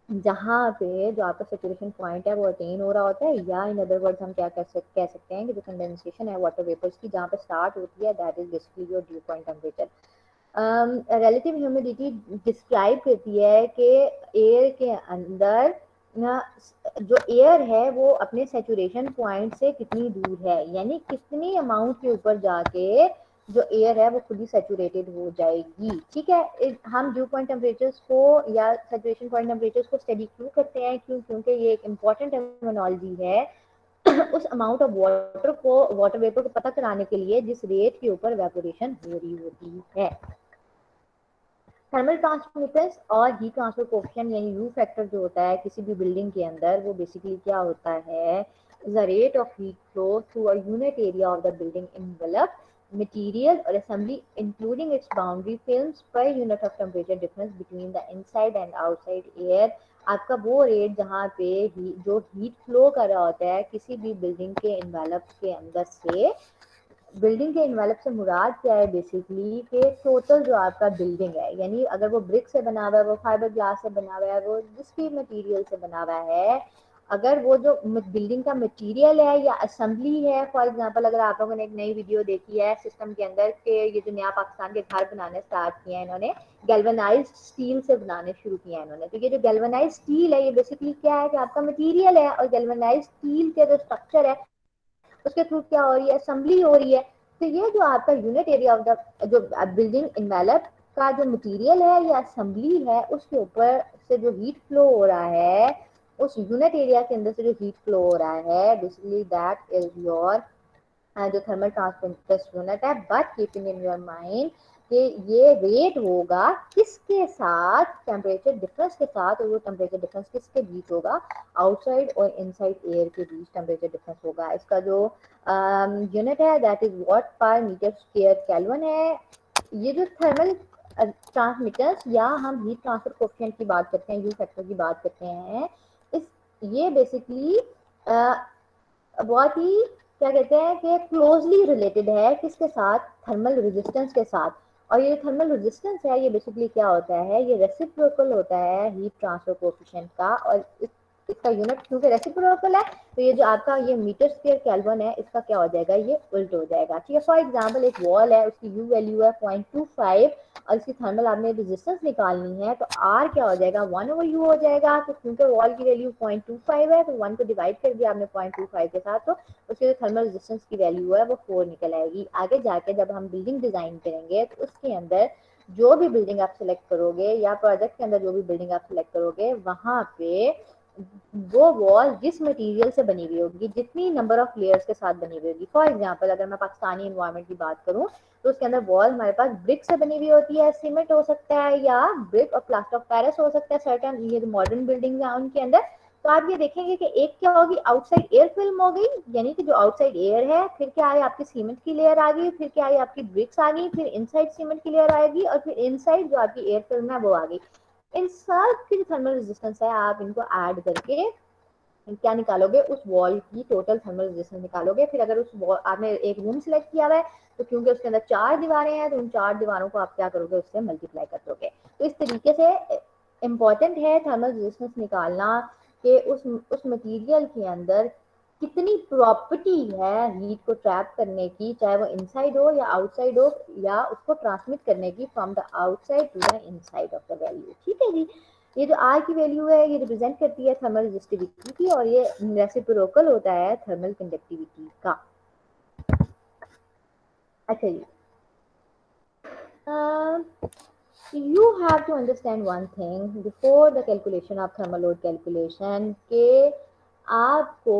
जहाँ पे जो आपका सैचुरेशन पॉइंट है वो अटेन हो रहा होता है, या इन अदर वर्ड्स हम क्या कह सकते हैं कि जो कंडेंसेशन है वाटर वेपर्स की जहाँ पे स्टार्ट होती है, that is basically your due point temperature. Relative humidity describe करती है कि एयर के अंदर जो एयर है वो अपने सैचुरेशन पॉइंट से कितनी दूर है, यानी कितनी अमाउंट के ऊपर जाके जो एयर है वो खुद ही सैचुरेटेड हो जाएगी। ठीक है, हम ड्यू पॉइंट टेम्परेचर्स को या सैचुरेशन पॉइंट टेम्परेचर्स को स्टडी क्यों करते हैं? क्योंकि ये एक इम्पॉर्टेंट टर्मिनोलॉजी है उस अमाउंट ऑफ वाटर वेपर को पता कराने के लिए जिस रेट के ऊपर वेपोरेशन हो रही होती है। थर्मल ट्रांसमिटेंस और हीट ट्रांसफर कोएफिशिएंट यानी यू फैक्टर जो होता है किसी भी बिल्डिंग के अंदर, वो बेसिकली क्या होता है? The rate of heat flow through a unit area of the building envelope material or assembly including its boundary films per unit of temperature difference between the inside and outside air। आपका वो रेट जहाँ पे जो हीट फ्लो कर रहा होता है किसी भी बिल्डिंग के एनवेलप के अंदर से, बिल्डिंग के इन्वेलप से मुराद क्या है बेसिकली कि टोटल जो आपका बिल्डिंग है, यानी अगर वो ब्रिक से बना हुआ है, वो फाइबर ग्लास से बना हुआ है, वो जिस भी मटेरियल से बना हुआ है, अगर वो जो बिल्डिंग का मटेरियल है या असेंबली है, फॉर एग्जांपल अगर आप लोगों ने एक नई वीडियो देखी है सिस्टम के अंदर कि ये जो नया पाकिस्तान के घर बनाने स्टार्ट किए हैं इन्होंने, गैल्वेनाइज्ड स्टील से बनाने शुरू किया है इन्होंने। तो ये जो गैल्वेनाइज्ड स्टील है ये बेसिकली क्या है कि आपका मटीरियल है, और गैल्वेनाइज्ड स्टील के जो स्ट्रक्चर है उसके थ्रू क्या हो रही है? असेंबली हो रही है। तो ये जो आपका यूनिट एरिया ऑफ द जो बिल्डिंग इन्वेलप का जो मटेरियल है या असेंबली है उसके ऊपर से जो हीट फ्लो हो रहा है, उस यूनिट एरिया के अंदर से जो हीट फ्लो हो रहा है, बेसिकली दैट इज योर जो थर्मल ट्रांसमिटेंस यूनिट है। But keeping in your mind कि ये रेट होगा किसके साथ? टेम्परेचर डिफरेंस के साथ। और वो टेम्परेचर डिफरेंस किसके बीच होगा? आउटसाइड और इनसाइड एयर के बीच टेम्परेचर डिफरेंस होगा। इसका जो यूनिट है दैट इज व्हाट पर मीटर स्क्वायर केल्विन है। ये जो थर्मल ट्रांसमिटेंस या हम हीट ट्रांसफर कोएफिशिएंट की बात करते हैं, यू फैक्टर की बात करते हैं, इस ये बेसिकली बहुत ही क्या कहते हैं कि क्लोजली रिलेटेड है किसके साथ? थर्मल रेजिस्टेंस के साथ। और ये थर्मल रेजिस्टेंस है ये बेसिकली क्या होता है? ये रेसिप्रोकल होता है हीट ट्रांसफर कोएफिशिएंट का। और इसका यूनिट क्योंकि रेसिप्रोकल है तो ये जो आपका ये मीटर स्क्वायर केल्विन है इसका क्या हो जाएगा? ये उल्ट हो जाएगा। ठीक है, फॉर एग्जांपल एक वॉल है, उसकी यू वैल्यू है 0.25 और इसकी थर्मल आपने रेजिस्टेंस निकालनी है, तो आर क्या हो जाएगा? 1/u हो जाएगा। तो क्योंकि वॉल की वैल्यू 0.25 है तो 1 को डिवाइड कर दिया आपने 0.25 के साथ, तो उसके जो थर्मल रेजिस्टेंस की वैल्यू है वो 4 निकल आएगी। आगे जाके जब हम बिल्डिंग डिजाइन करेंगे तो उसके अंदर जो भी बिल्डिंग आप सिलेक्ट करोगे या प्रोजेक्ट के अंदर जो भी बिल्डिंग आप सिलेक्ट करोगे, वहां पे वो वॉल जिस मटेरियल से बनी हुई होगी, जितनी नंबर ऑफ लेयर्स के साथ बनी हुई होगी, फॉर एग्जांपल अगर मैं पाकिस्तानी एनवायरनमेंट की बात करूं तो उसके अंदर वॉल हमारे पास ब्रिक से बनी हुई होती है, सीमेंट हो सकता है या ब्रिक और प्लास्टर ऑफ पेरिस हो सकता है। सर्टन ये जो मॉडर्न बिल्डिंग है उनके अंदर तो आप ये देखेंगे कि एक क्या होगी? आउटसाइड एयर फिल्म हो गई, यानी कि जो आउटसाइड एयर है, फिर क्या है? आपकी सीमेंट की लेयर आ गई, फिर क्या है? आपकी ब्रिक्स आ गई, फिर इनसाइड सीमेंट की लेयर आएगी और फिर इनसाइड जो आपकी एयर फिल्म है वो आ गई। इन सब की जो थर्मल रेजिस्टेंस है आप इनको ऐड करके क्या निकालोगे? उस वॉल की टोटल थर्मल रेजिस्टेंस निकालोगे। फिर अगर उस वॉल आपने एक रूम सिलेक्ट किया हुआ है तो क्योंकि उसके अंदर 4 दीवारें हैं तो उन 4 दीवारों को आप क्या करोगे? उससे मल्टीप्लाई कर दोगे। तो इस तरीके से इम्पॉर्टेंट है थर्मल रेजिस्टेंस निकालना कि उस मटेरियल के अंदर कितनी प्रॉपर्टी है हीट को ट्रैप करने की, चाहे वो इनसाइड हो या आउटसाइड हो, या उसको ट्रांसमिट करने की from the outside to the inside of the value. ठीक है जी, ये जो आर की वैल्यू है ये रिप्रेजेंट करती है थर्मल रेजिस्टिविटी की और ये रेसिप्रोकल होता है थर्मल कंडक्टिविटी का। अच्छा जी, you have to understand one thing before the calculation of thermal load calculation कि आपको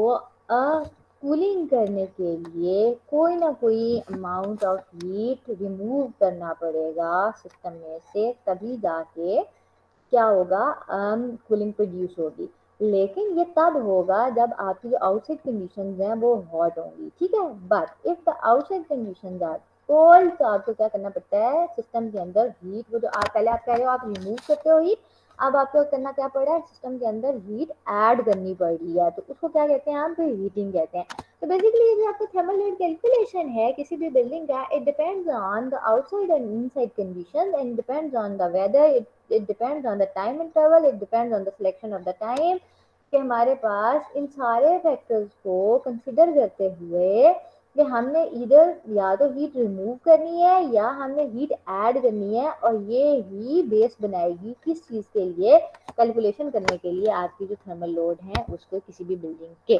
कूलिंग करने के लिए कोई ना कोई अमाउंट ऑफ हीट रिमूव करना पड़ेगा सिस्टम में से, तभी जाके क्या होगा, कूलिंग प्रोड्यूस होगी। लेकिन ये तब होगा जब आपकी जो आउटसाइड कंडीशंस हैं वो हॉट होंगी, ठीक है। But if the outside conditions are cold, तो आपको क्या करना पड़ता है, सिस्टम के अंदर हीट, वो जो आप पहले आप कह रहे हो आप रिमूव करते हो हीट, अब आपको करना क्या पड़ रहा है, सिस्टम के अंदर हीट ऐड करनी पड़ रही है, तो उसको क्या कहते हैं, आप हीटिंग कहते हैं। तो बेसिकली ये जो आपका थर्मल लोड कैलकुलेशन है किसी भी बिल्डिंग का, it depends on the outside and inside conditions, and depends on the weather, it depends on the time interval, it depends on the selection of the time, कि हमारे पास इन सारे फैक्टर्स को कंसिडर करते हुए कि हमने इधर या तो हीट रिमूव करनी है या हमने हीट ऐड करनी है, और ये ही बेस बनाएगी किस चीज के लिए, कैलकुलेशन करने के लिए आपकी जो थर्मल लोड है उसको किसी भी बिल्डिंग के।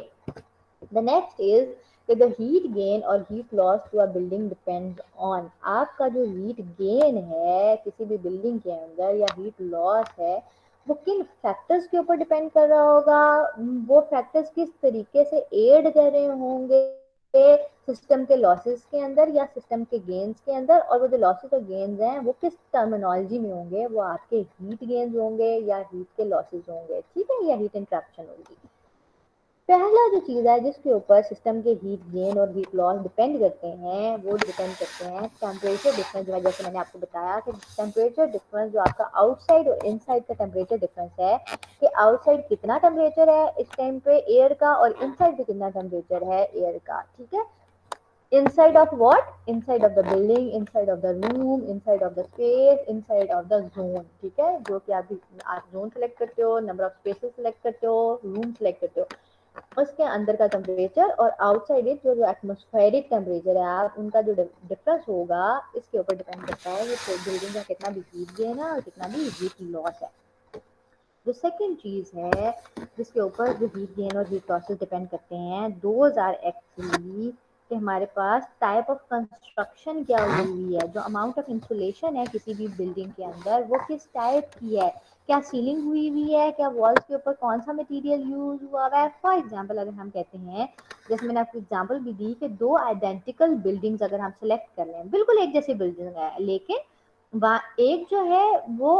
The next is that the heat gain और heat loss to a building depends on, आपका जो heat gain है किसी भी building के अंदर या heat loss है वो किन फैक्टर्स के ऊपर डिपेंड कर रहा होगा, वो फैक्टर्स किस तरीके से एड कर रहे होंगे सिस्टम के लॉसेस के अंदर या सिस्टम के गेन्स के अंदर, और वो जो लॉसेस और गेन्स हैं वो किस टर्मिनोलॉजी में होंगे, वो आपके हीट गेन्स होंगे या हीट के लॉसेस होंगे, ठीक है, या हीट इंट्रैक्शन होगी। पहला जो चीज़ है जिसके ऊपर सिस्टम के हीट गेन और हीट लॉस डिपेंड करते हैं वो डिपेंड करते हैं टेम्परेचर डिफरेंस, जैसे मैंने आपको बताया कि टेम्परेचर डिफरेंस जो आपका आउटसाइड और इनसाइड का टेम्परेचर डिफरेंस है, कि आउटसाइड कितना टेम्परेचर है इस टाइम पे एयर का और इनसाइड पे कितना टेम्परेचर है एयर का, ठीक है। inside of what, inside of the building, inside of the room, inside of the space, inside of the zone, ठीक है, जो कि आप जोन सेलेक्ट करते हो, नंबर ऑफ स्पेसेस सेलेक्ट करते हो, रूम सेलेक्ट करते हो, उसके अंदर का टेम्परेचर, और आउटसाइड इट जो एटमॉस्फेरिक टेम्परेचर है आप उनका जो डिफरेंस होगा इसके ऊपर डिपेंड करता है कि बिल्डिंग का कितना भी हीट गेन है और कितना भी हीट लॉस है। जो सेकंड चीज है जिसके ऊपर जो हीट गेन और हीट लॉसेस डिपेंड करते हैं, दोज आर एक्चुअली कि हमारे पास टाइप ऑफ कंस्ट्रक्शन क्या हुई है, जो अमाउंट ऑफ इंसुलेशन है किसी भी बिल्डिंग के अंदर वो किस टाइप की है, क्या सीलिंग हुई है, क्या वॉल्स के ऊपर कौन सा मटेरियल यूज हुआ है। फॉर एग्जांपल अगर हम कहते हैं, जैसे मैंने आपको एग्जांपल भी दी कि दो आइडेंटिकल बिल्डिंग्स अगर हम सेलेक्ट कर लें, बिल्कुल एक जैसी बिल्डिंग है लेकिन एक जो है वो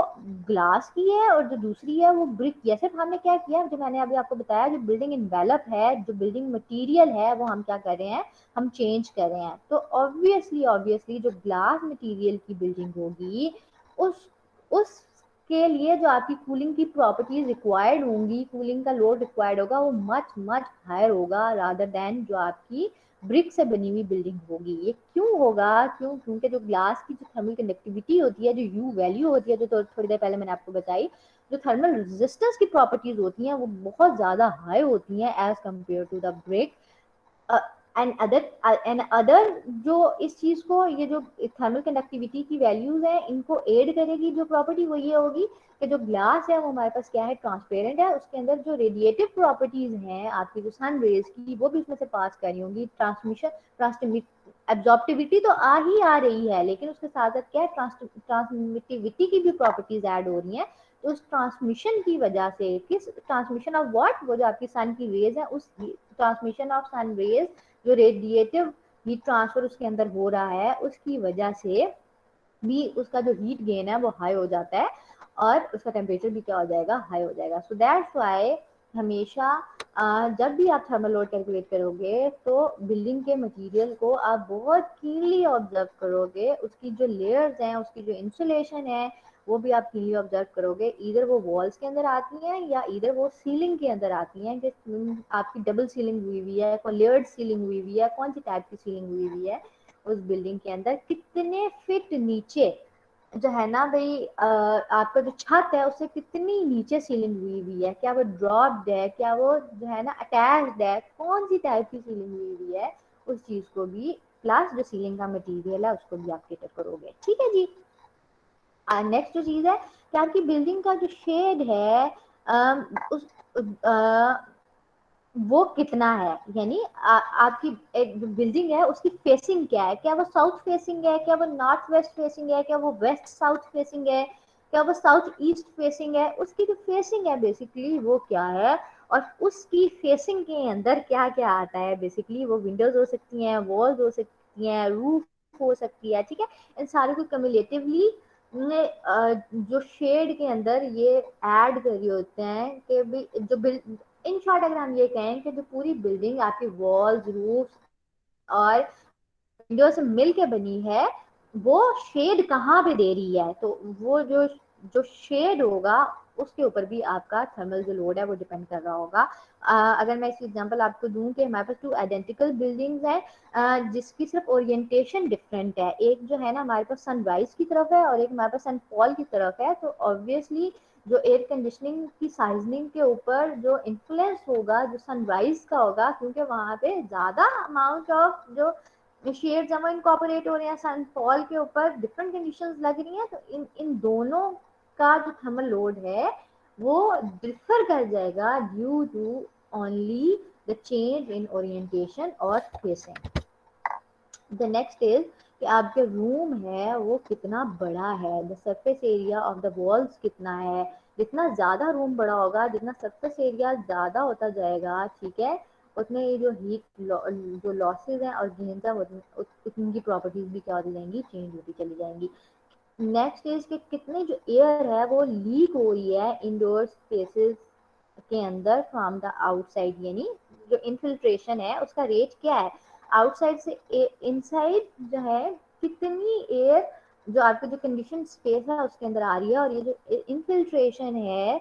ग्लास की है और जो दूसरी है वो ब्रिक की है, सिर्फ हमने क्या किया, जो मैंने अभी आपको बताया, जो बिल्डिंग इन्वेलप है, जो बिल्डिंग मटेरियल है वो हम क्या कर रहे हैं, हम चेंज कर रहे हैं। तो ऑब्वियसली जो ग्लास मटेरियल की बिल्डिंग होगी उसके लिए जो आपकी कूलिंग की प्रॉपर्टीज रिक्वायर्ड होंगी, कूलिंग का लोड रिक्वायर्ड होगा वो मच मच हायर होगा रादर देन जो आपकी ब्रिक से बनी हुई बिल्डिंग होगी। ये क्यों होगा, क्योंकि जो ग्लास की जो थर्मल कंडक्टिविटी होती है, जो यू वैल्यू होती है, जो थोड़ी देर पहले मैंने आपको बताई, जो थर्मल रेजिस्टेंस की प्रॉपर्टीज होती हैं वो बहुत ज्यादा हाई होती हैं as compare to the brick. And other जो इस चीज को, ये जो थर्मल कंडक्टिविटी की वैल्यूज हैं इनको एड करेगी जो प्रॉपर्टी वो ये होगी कि जो ग्लास है वो हमारे पास क्या है, ट्रांसपेरेंट है, उसके अंदर जो रेडिएटिव प्रॉपर्टीज हैं आपकी जो सन रेज की वो भी उसमें से पास कर रही होंगी, ट्रांसमिशन एब्जॉर्प्टिविटी तो आ रही है लेकिन उसके साथ साथ क्या है, ट्रांसमिटिविटी की भी प्रॉपर्टीज ऐड हो रही हैं। तो उस ट्रांसमिशन की वजह से, किस ट्रांसमिशन ऑफ व्हाट, वो जो आपकी सन की रेज है उस ट्रांसमिशन ऑफ सन रेज, जो रेडिएटिव हीट ट्रांसफर उसके अंदर हो रहा है उसकी वजह से भी उसका जो हीट गेन है वो हाई हो जाता है और उसका टेम्परेचर भी क्या हो जाएगा, हाई हो जाएगा। सो दैट्स व्हाई हमेशा जब भी आप थर्मल लोड कैलकुलेट करोगे तो बिल्डिंग के मटेरियल को आप बहुत कीनली ऑब्जर्व करोगे, उसकी जो लेयर्स हैं, उसकी जो इंसुलेशन है वो भी आप कीनली ऑब्जर्व करोगे, इधर वो वॉल्स के अंदर आती हैं या इधर वो सीलिंग के अंदर आती हैं, कि आपकी डबल सीलिंग हुई हुई है, लेयर्ड सीलिंग हुई हुई है, कौन सी टाइप की सीलिंग हुई हुई है उस बिल्डिंग के अंदर, कितने फीट नीचे जो है ना भाई आपका जो छत है उससे कितनी नीचे सीलिंग हुई हुई है, क्या वो ड्रॉप्ड है, क्या वो जो है ना अटैच्ड है, कौन सी टाइप की सीलिंग हुई हुई है, उस चीज को भी प्लस जो सीलिंग का मटेरियल है उसको भी आप केटर करोगे, ठीक है जी। नेक्स्ट जो चीज है कि आपकी बिल्डिंग का जो शेड है उस वो कितना है, यानी आपकी एक जो बिल्डिंग है उसकी फेसिंग क्या है, क्या वो साउथ फेसिंग है, क्या वो नॉर्थ वेस्ट फेसिंग है, क्या वो वेस्ट साउथ फेसिंग है, क्या वो साउथ ईस्ट फेसिंग है, उसकी जो फेसिंग है बेसिकली वो क्या है और उसकी फेसिंग के अंदर क्या क्या आता है, बेसिकली वो विंडोज हो सकती हैं, वॉल्स हो सकती हैं, रूफ हो सकती है, ठीक है। इन सारे को कम्युलेटिवली जो शेड के अंदर ये ऐड कर रहे होते हैं कि भी जो इन शॉर्ट अगर हम ये कहें कि जो पूरी बिल्डिंग आपकी वॉल्स, रूफ और विंडो से मिल के बनी है, वो शेड कहाँ पे दे रही है, तो वो जो जो शेड होगा उसके ऊपर भी आपका थर्मल जो लोड है वो डिपेंड कर रहा होगा। अगर मैं इसकी एग्जांपल आपको दूं कि हमारे पास टू आइडेंटिकल बिल्डिंग्स हैं जिसकी सिर्फ ओरिएंटेशन डिफरेंट है, एक जो है ना हमारे पास सनराइज की तरफ है और एक हमारे पास सनफॉल की तरफ है, तो ऑब्वियसली जो एयर कंडीशनिंग की साइजनिंग के ऊपर जो इन्फ्लुएंस होगा जो सनराइज का होगा, क्योंकि वहां पे ज्यादा अमाउंट ऑफ जो शेड्स हैं वो इनकॉर्पोरेट हो रहे हैं, सनफॉल के ऊपर डिफरेंट कंडीशंस लग रही हैं, तो इन दोनों का जो थर्मल लोड है वो डिफर कर जाएगा due to only the change in orientation और फेसिंग। द नेक्स्ट इज कि आपके रूम है वो कितना बड़ा है, the surface area of the walls कितना है, जितना ज्यादा रूम बड़ा होगा, जितना सरफेस एरिया ज्यादा होता जाएगा, ठीक है, उतने ये जो हीट जो लॉसेज हैं और गेन्स हैं उतनी की प्रॉपर्टीज भी क्या होती जाएंगी, चेंज होती चली जाएंगी। नेक्स्ट इज कि कितने जो एयर है वो लीक हो रही है इंडोर स्पेसेस के अंदर फ्रॉम द आउटसाइड, यानी जो इनफिल्ट्रेशन है उसका रेट क्या है, आउटसाइड से इनसाइड जो है कितनी एयर जो आपके जो कंडीशन स्पेस है उसके अंदर आ रही है, और ये जो इनफिल्ट्रेशन है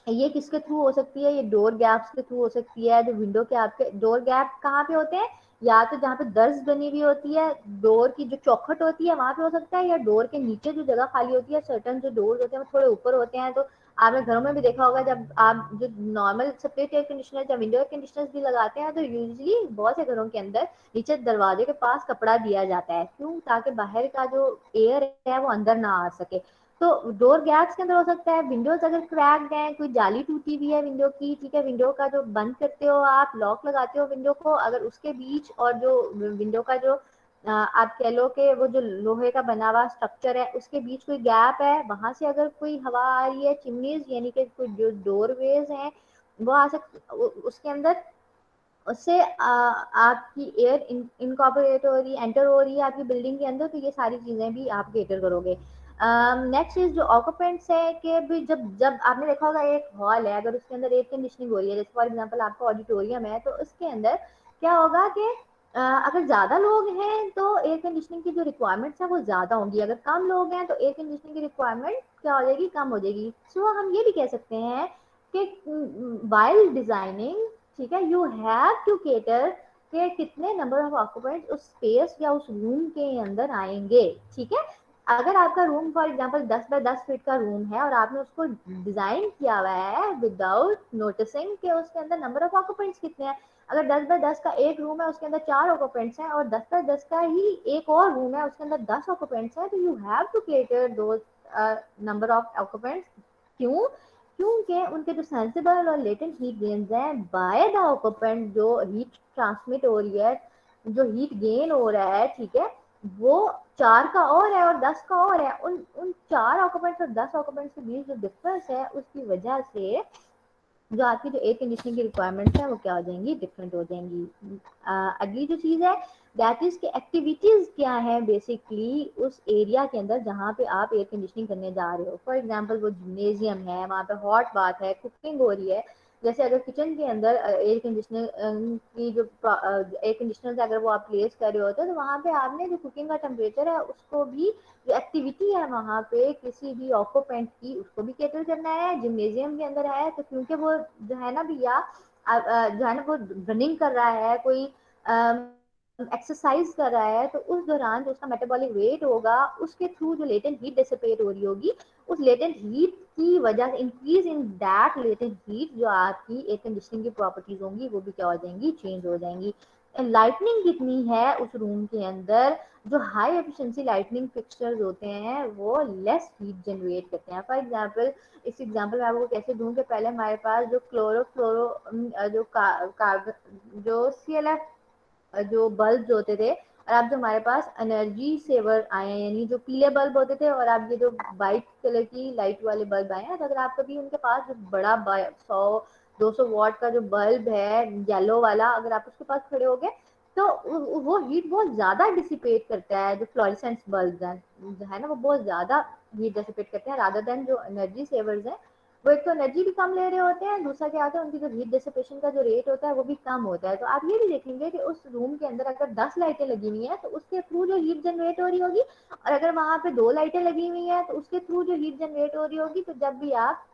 ये किसके थ्रू हो सकती है, ये डोर गैप्स के थ्रू हो सकती है। जो विंडो के आपके डोर गैप कहाँ पे होते हैं, या तो जहाँ पे दर्ज बनी हुई होती है डोर की जो चौखट होती है वहां पे हो सकता है, या डोर के नीचे जो जगह खाली होती है, सर्टन जो डोर होते हैं वो थोड़े ऊपर होते हैं, तो आपने घरों में भी देखा होगा जब आप जो नॉर्मल सेपरेट एयर कंडीशनर या विंडो एयर कंडीशनर भी लगाते हैं तो यूजली बहुत से घरों के अंदर नीचे दरवाजे के पास कपड़ा दिया जाता है, क्यों, ताकि बाहर का जो एयर है वो अंदर ना आ सके। तो डोर गैप्स के अंदर हो सकता है, विंडोज अगर क्रैक्ड है, कोई जाली टूटी हुई है विंडो की, ठीक है, विंडो का जो बंद करते हो आप लॉक लगाते हो विंडो को, अगर उसके बीच और जो विंडो का जो आप कह लो कि वो जो लोहे का बना हुआ स्ट्रक्चर है उसके बीच कोई गैप है, वहां से अगर कोई हवा आ रही है, चिमनीज यानी कि कोई जो डोरवेज हैं वो आ सकती उसके अंदर, उससे आपकी एयर इनकॉर्पोरेट हो रही है, एंटर हो रही है आपकी बिल्डिंग के अंदर, तो ये सारी चीजें भी आप केटर करोगे। नेक्स्ट इज जो ऑक्यूपेंट्स है कि भी जब जब आपने देखा होगा एक हॉल है अगर उसके अंदर एयर कंडीशनिंग हो रही है, जैसे फॉर एग्जांपल आपका ऑडिटोरियम है, तो उसके अंदर क्या होगा कि अगर ज्यादा लोग हैं तो एयर कंडीशनिंग की जो रिक्वायरमेंट्स है वो ज्यादा होंगी, अगर कम लोग हैं तो एयर कंडीशनिंग की रिक्वायरमेंट क्या हो जाएगी, कम हो जाएगी। सो हम ये भी कह सकते हैं कि वाइल डिजाइनिंग, ठीक है, यू हैव टू केटर के कितने नंबर ऑफ ऑक्यूपेंट्स उस स्पेस या उस रूम के अंदर आएंगे, ठीक है। अगर आपका room for example 10 by 10 feet का रूम है और आपने उसको डिजाइन किया हुआ है विदाउट नोटिसिंग कि उसके अंदर नंबर ऑफ ऑक्यूपेंट्स कितने हैं, अगर 10 बाय 10 का एक रूम है उसके अंदर 4 ऑक्यूपेंट्स हैं और 10 बाय 10 का ही एक और रूम है उसके अंदर 10 ऑक्यूपेंट्स हैं, तो you have to cater those number of occupants. क्यों, क्योंकि उनके जो सेंसिबल और लेटेंट हीट गेन्स हैं बाय द ऑक्यूपेंट, जो हीट ट्रांसमिट हो रही है, जो हीट गेन हो रहा है, ठीक है, वो 4 का और है और 10 का और है, उन उन 4 ऑक्यूपेंट्स और 10 ऑक्यूपेंट्स के बीच जो डिफरेंस है उसकी वजह से जो आपकी जो एयर कंडीशनिंग की रिक्वायरमेंट्स है वो क्या हो जाएंगी, डिफरेंट हो जाएंगी। अगली जो चीज़ है दैट इज के एक्टिविटीज क्या है बेसिकली उस एरिया के अंदर जहाँ पे आप एयर कंडीशनिंग करने जा रहे हो, फॉर एग्जांपल वो जिम्नेजियम है, वहाँ पे हॉट बात है, कुकिंग हो रही है, जैसे अगर किचन के अंदर एयर कंडीशनर की जो एयर कंडीशनर अगर वो आप प्लेस कर रहे होते हो तो वहाँ पे आपने जो कुकिंग का टेम्परेचर है उसको भी, जो एक्टिविटी है वहाँ पे किसी भी ऑक्यूपेंट की उसको भी कैटर करना है, जिम्नेजियम के अंदर है तो क्योंकि वो जो है ना भैया जो है ना वो रनिंग कर रहा है, कोई एक्सरसाइज कर रहा है, तो उस दौरान जो उसका मेटाबॉलिक रेट होगा उसके थ्रू जो लेटेंट हीट डिसिपेट हो रही होगी, उस लेटेंट हीट की वजह से increase in that latent heat जो आपकी एयर कंडीशनिंग की प्रॉपर्टीज होंगी वो भी क्या हो जाएंगी, चेंज हो जाएंगी। लाइटनिंग कितनी है उस रूम के अंदर, जो हाई एफिशिएंसी लाइटनिंग फिक्सचर्स होते हैं वो लेस हीट जनरेट करते हैं। फॉर एग्जांपल इस एग्जांपल में आपको कैसे दूं कि पहले हमारे पास जो जो कार्बन जो CLF जो बल्ब होते थे और अब जो हमारे पास एनर्जी सेवर आए हैं, यानी जो पीले बल्ब होते थे और अब ये जो वाइट कलर की लाइट वाले बल्ब आए हैं, तो अगर आप कभी उनके पास जो बड़ा 100 200 वॉट का जो बल्ब है येलो वाला, अगर आप उसके पास खड़े हो गए तो वो हीट बहुत ज्यादा डिसिपेट करता है। जो फ्लोरेसेंस बल्ब है ना, वो बहुत ज्यादा हीट डिसिपेट करते हैं रादर देन जो एनर्जी सेवर्स हैं। वो एक तो एनर्जी भी कम ले रहे होते हैं, दूसरा क्या होता है उनकी जो हीट डिसिपेशन का जो रेट होता है वो भी कम होता है। तो आप ये भी देखेंगे कि उस रूम के अंदर अगर 10 लाइटें लगी हुई हैं तो उसके थ्रू जो हीट जनरेट हो रही होगी, और अगर वहां पे 2 लाइटें लगी हुई हैं तो उसके थ्रू जो हीट जनरेट हो रही होगी। तो जब भी आप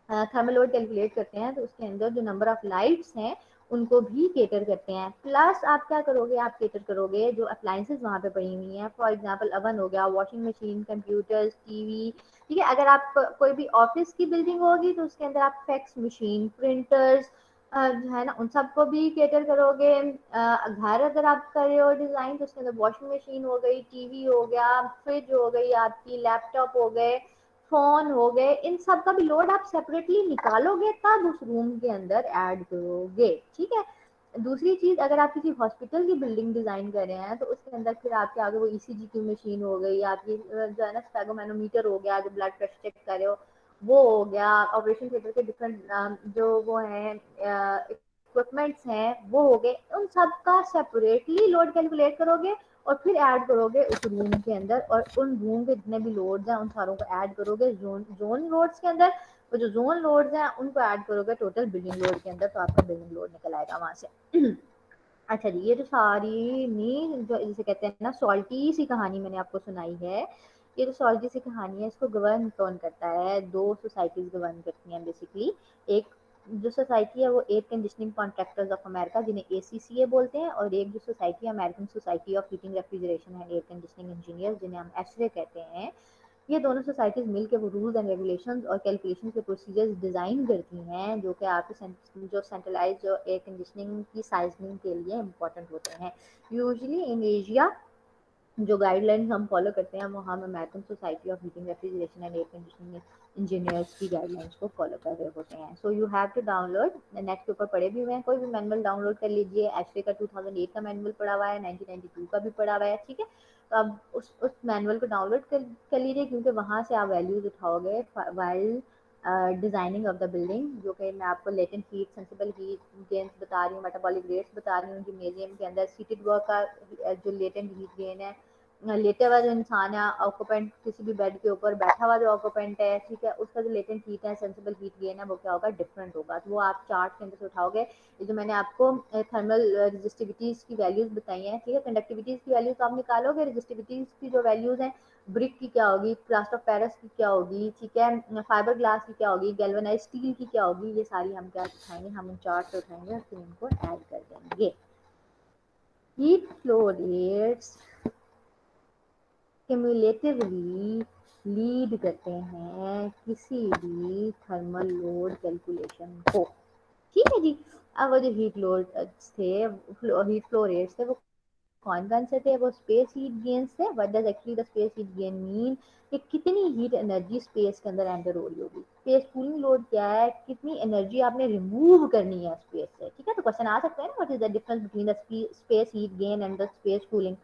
थर्मल लोड कैलकुलेट करते हैं तो उसके अंदर जो नंबर ऑफ लाइट्स हैं उनको भी केटर करते हैं। प्लस आप क्या करोगे, आप केटर करोगे जो अप्लायंसेस वहां पे पड़ी हुई हैं, फॉर एग्जांपल अवन हो गया, वॉशिंग मशीन, कंप्यूटर्स, टीवी, ठीक है। अगर आप कोई भी ऑफिस की बिल्डिंग होगी तो उसके अंदर आप फैक्स मशीन, प्रिंटर्स जो है ना उन सबको भी केटर करोगे। घर अगर आप कर रहे हो डिजाइन तो उसके अंदर वॉशिंग मशीन हो गई, टीवी हो गया, फ्रिज हो गई, आपकी लैपटॉप हो गए, फोन हो गए, इन सब का भी लोड आप सेपरेटली निकालोगे तब उस रूम के अंदर ऐड करोगे, ठीक है। दूसरी चीज, अगर आप किसी हॉस्पिटल की बिल्डिंग डिजाइन कर रहे हैं तो उसके अंदर फिर आपके आगे वो ईसीजी की मशीन हो गई, आपकी जो है ना स्पेगोमैनोमीटर हो गया जो ब्लड प्रेशर चेक कर रहे हो, वो हो गया, ऑपरेशन थिएटर के डिफरेंट जो वो हैं इक्विपमेंट्स हैं वो हो गए, उन सब का सेपरेटली लोड कैलकुलेट करोगे और फिर ऐड करोगे उस रूम के अंदर, और उन रूम के जितने भी लोड्स हैं उन सारों को ऐड करोगे जोन लोड्स के अंदर। वो जो जोन लोड्स हैं उनको ऐड करोगे टोटल बिल्डिंग लोड के अंदर, तो आपका बिल्डिंग लोड निकल आएगा वहां से। अच्छा जी, ये जो सारी नी जो जिसे कहते हैं ना सॉल्टी सी कहानी मैंने आपको सुनाई है, ये जो सॉल्टी सी कहानी है इसको गवर्न कौन करता है? 2 सोसाइटीज गवर्न करती हैं बेसिकली। एक जो सोसाइटी है वो air conditioning contractors of America जिन्हें एसीसीए बोलते हैं, और एक जो सोसाइटी है American Society of Heating Refrigeration and Air Conditioning engineers जिन्हें हम एसरे कहते हैं। ये दोनों सोसाइटीज मिलकर वो रूल्स एंड रेगुलेशंस और कैलकुलेशन के प्रोसीजर्स डिजाइन करती हैं जो कि आपके जो सेंट्रलाइज जो एयर कंडीशनिंग की साइजनिंग के लिए इम्पोर्टेंट होते हैं। यूजुअली इन एशिया जो गाइडलाइंस हम फॉलो करते हैं वो हम American Society of Heating Refrigeration and Air Conditioning Engineers की गाइडलाइंस को फॉलो कर रहे होते हैं। So you have to download, net के ऊपर पड़े भी हुए हैं, कोई भी मैनुअल डाउनलोड कर लीजिए। एशरे का 2008 का मैनुअल पड़ा हुआ है, 1992 का भी पड़ा हुआ है, ठीक है। तो अब उस मैनुअल को डाउनलोड कर लीजिए क्योंकि वहाँ से आप वैल्यूज उठाओगे while designing of the building, जो कि मैं आपको latent heat, sensible heat gains बता रही हूँ, मेटाबॉलिक रेट्स बता रही हूँ। जिम्नेजियम के अंदर सीटेड वर्क का जो लेटेंट हीट गेन है, लेटे हुआ जो इंसान है ऑक्यूपेंट किसी भी बेड के ऊपर बैठा हुआ जो ऑक्यूपेंट है, ठीक है, उसका जो लेटेंट हीट है, सेंसिबल हीट गेन है, वो क्या होगा? डिफरेंट होगा। तो वो आप चार्ट के अंदर से उठाओगे। ये जो मैंने आपको थर्मल रेजिस्टिविटीज की वैल्यूज बताई हैं, ठीक है, कंडक्टिविटीज की वैल्यूज आप निकालोगे, रेजिस्टिविटीज की जो वैल्यूज हैं ब्रिक की क्या होगी, प्लास्टर ऑफ पेरिस की क्या होगी, ठीक है, फाइबर ग्लास की क्या होगी, गैल्वेनाइज स्टील की क्या होगी, ये सारी हम क्या उठाएंगे, हम उन चार्ट से उठाएंगे और फिर इनको ऐड कर देंगे। Heat flow rates cumulatively lead करते हैं किसी भी थर्मल लोड कैलकुलेशन को, ठीक है जी। अब वो जो हीट लोड थे, हीट फ्लो रेट्स थे, वो कौन कौन से थे? वो स्पेस हीट गेन्स थे। What does actually the space heat gain mean? कि कितनी हीट एनर्जी स्पेस के अंदर एंटर हो रही होगी। स्पेस कूलिंग लोड क्या है? कितनी एनर्जी आपने रिमूव करनी है स्पेस से, ठीक है। तो क्वेश्चन आ सकता है ना, what is the difference between the space heat gain and the space cooling?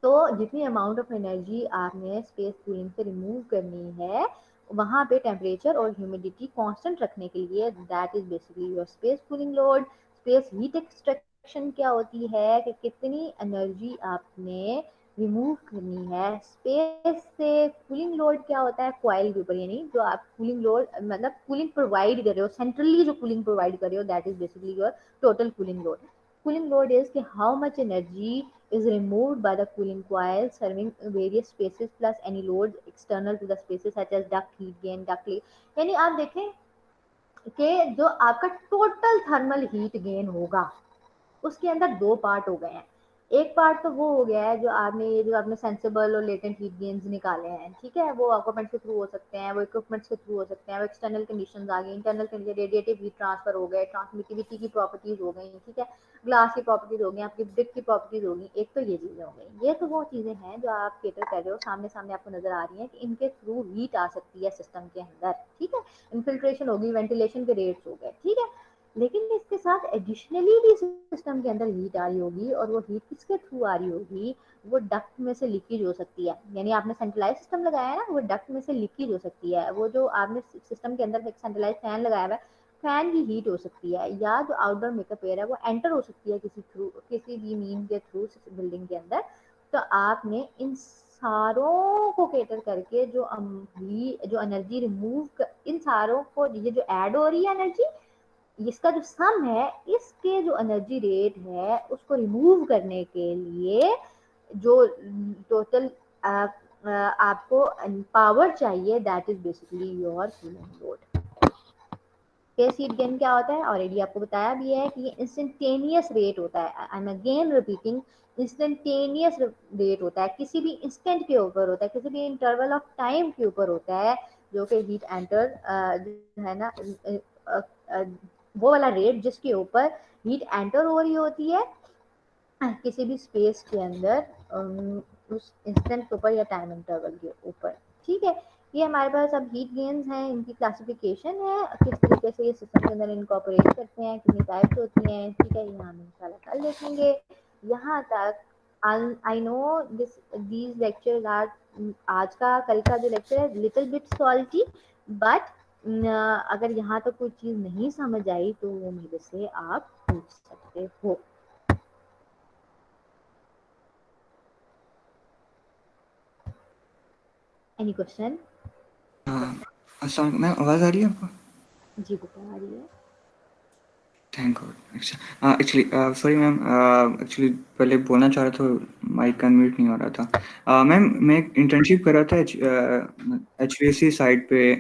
तो जितनी अमाउंट ऑफ एनर्जी आपने स्पेस कूलिंग से रिमूव करनी है वहां पे टेम्परेचर और ह्यूमिडिटी कांस्टेंट रखने के लिए, that is basically your space cooling load. Space heat extraction क्या होती है कि कितनी एनर्जी आपने रिमूव करनी है स्पेस से। कूलिंग लोड क्या होता है? कॉइल के ऊपर, यानी जो आप कूलिंग लोड मतलब कूलिंग प्रोवाइड कर रहे हो, सेंट्रली जो कूलिंग प्रोवाइड कर रहे हो, that is basically your total cooling load. Cooling load is how much energy is removed by the cooling coil serving various spaces plus any load external to the spaces such as duct heat gain, duct leak। यानी आप देखें कि जो आपका टोटल थर्मल हीट गेन होगा उसके अंदर 2 पार्ट हो गए हैं। एक पार्ट तो वो हो गया है जो आपने सेंसिबल और लेटेंट हीट गेन्स निकाले हैं, ठीक है, वो ऑक्यूपेंट के थ्रू हो सकते हैं, वो इक्विपमेंट्स के थ्रू हो सकते हैं, वो एक्सटर्नल कंडीशंस आ गई, internal condition, radiative heat transfer हो गए, ट्रांसमिटिविटी की प्रॉपर्टीज हो गई, ठीक है, ग्लास की प्रॉपर्टीज हो गई, आपकी ब्रिक की प्रॉपर्टीज हो गई। एक तो ये चीजें हो गई। ये तो वो चीजें हैं जो आप केटर कर रहे हो, सामने सामने आपको नजर आ रही है कि इनके थ्रू हीट आ सकती है सिस्टम के अंदर, ठीक है, इन्फिल्ट्रेशन होगी, वेंटिलेशन के रेट्स हो गए, ठीक है। लेकिन इसके साथ एडिशनली भी सिस्टम के अंदर हीट आ रही होगी, और वो हीट किसके थ्रू आ रही होगी? वो डक्ट में से लीकेज हो सकती है। यानी आपने सेंट्रलाइज सिस्टम लगाया है ना, वो डक्ट में से लीकेज हो सकती है। वो जो आपने सिस्टम के अंदर एक सेंट्रलाइज फैन लगाया हुआ है फैन की हीट हो सकती है, या जो आउटडोर मेकअप एयर है वो एंटर हो सकती है किसी भी मीन के थ्रू बिल्डिंग के अंदर। तो आपने इन सारों को कैटर करके जो एनर्जी इन सारों को, ये जो ऐड हो रही है एनर्जी, इसका जो सम है, इसके जो एनर्जी रेट है उसको रिमूव करने के लिए जो टोटल आपको पावर चाहिए, that is basically your cooling load. Face heat gain क्या होता है, ऑलरेडी आपको बताया भी है कि ये इंस्टेंटेनियस रेट होता है। I am again repeating, instantaneous rate होता है, किसी भी इंस्टेंट के ऊपर होता है, किसी भी इंटरवल ऑफ टाइम के ऊपर होता है, जो कि हीट एंटर है ना, वो वाला रेट जिसके ऊपर हीट एंटर हो रही होती है किसी भी स्पेस के अंदर, उस इंस्टेंट के ऊपर या टाइम इंटरवल के ऊपर। ठीक है, ये हमारे पास अब हीट गेन्स हैं, इनकी क्लासिफिकेशन है, किस तरीके से ये सिस्टम के अंदर इनकॉर्पोरेट करते हैं, कितनी टाइप्स होती हैं। ठीक है, ये हम इंशाल्लाह कल देखेंगे। यहाँ तक I know these lectures are, आज का कल का जो लेक्चर है लिटिल बिट सॉल्टी, बट अगर यहाँ तक कोई चीज़ नहीं समझ आई तो वो मेरे से आप पूछ सकते हो। Any question? मैम आवाज़ आ रही है आपको? जी बता रही है। Thank God. अच्छा एक्चुअली सॉरी मैम, एक्चुअली पहले बोलना चाह रहा था, माइक अनम्यूट नहीं हो रहा था। मैम मैं इंटर्नशिप कर रहा था HVAC साइट पे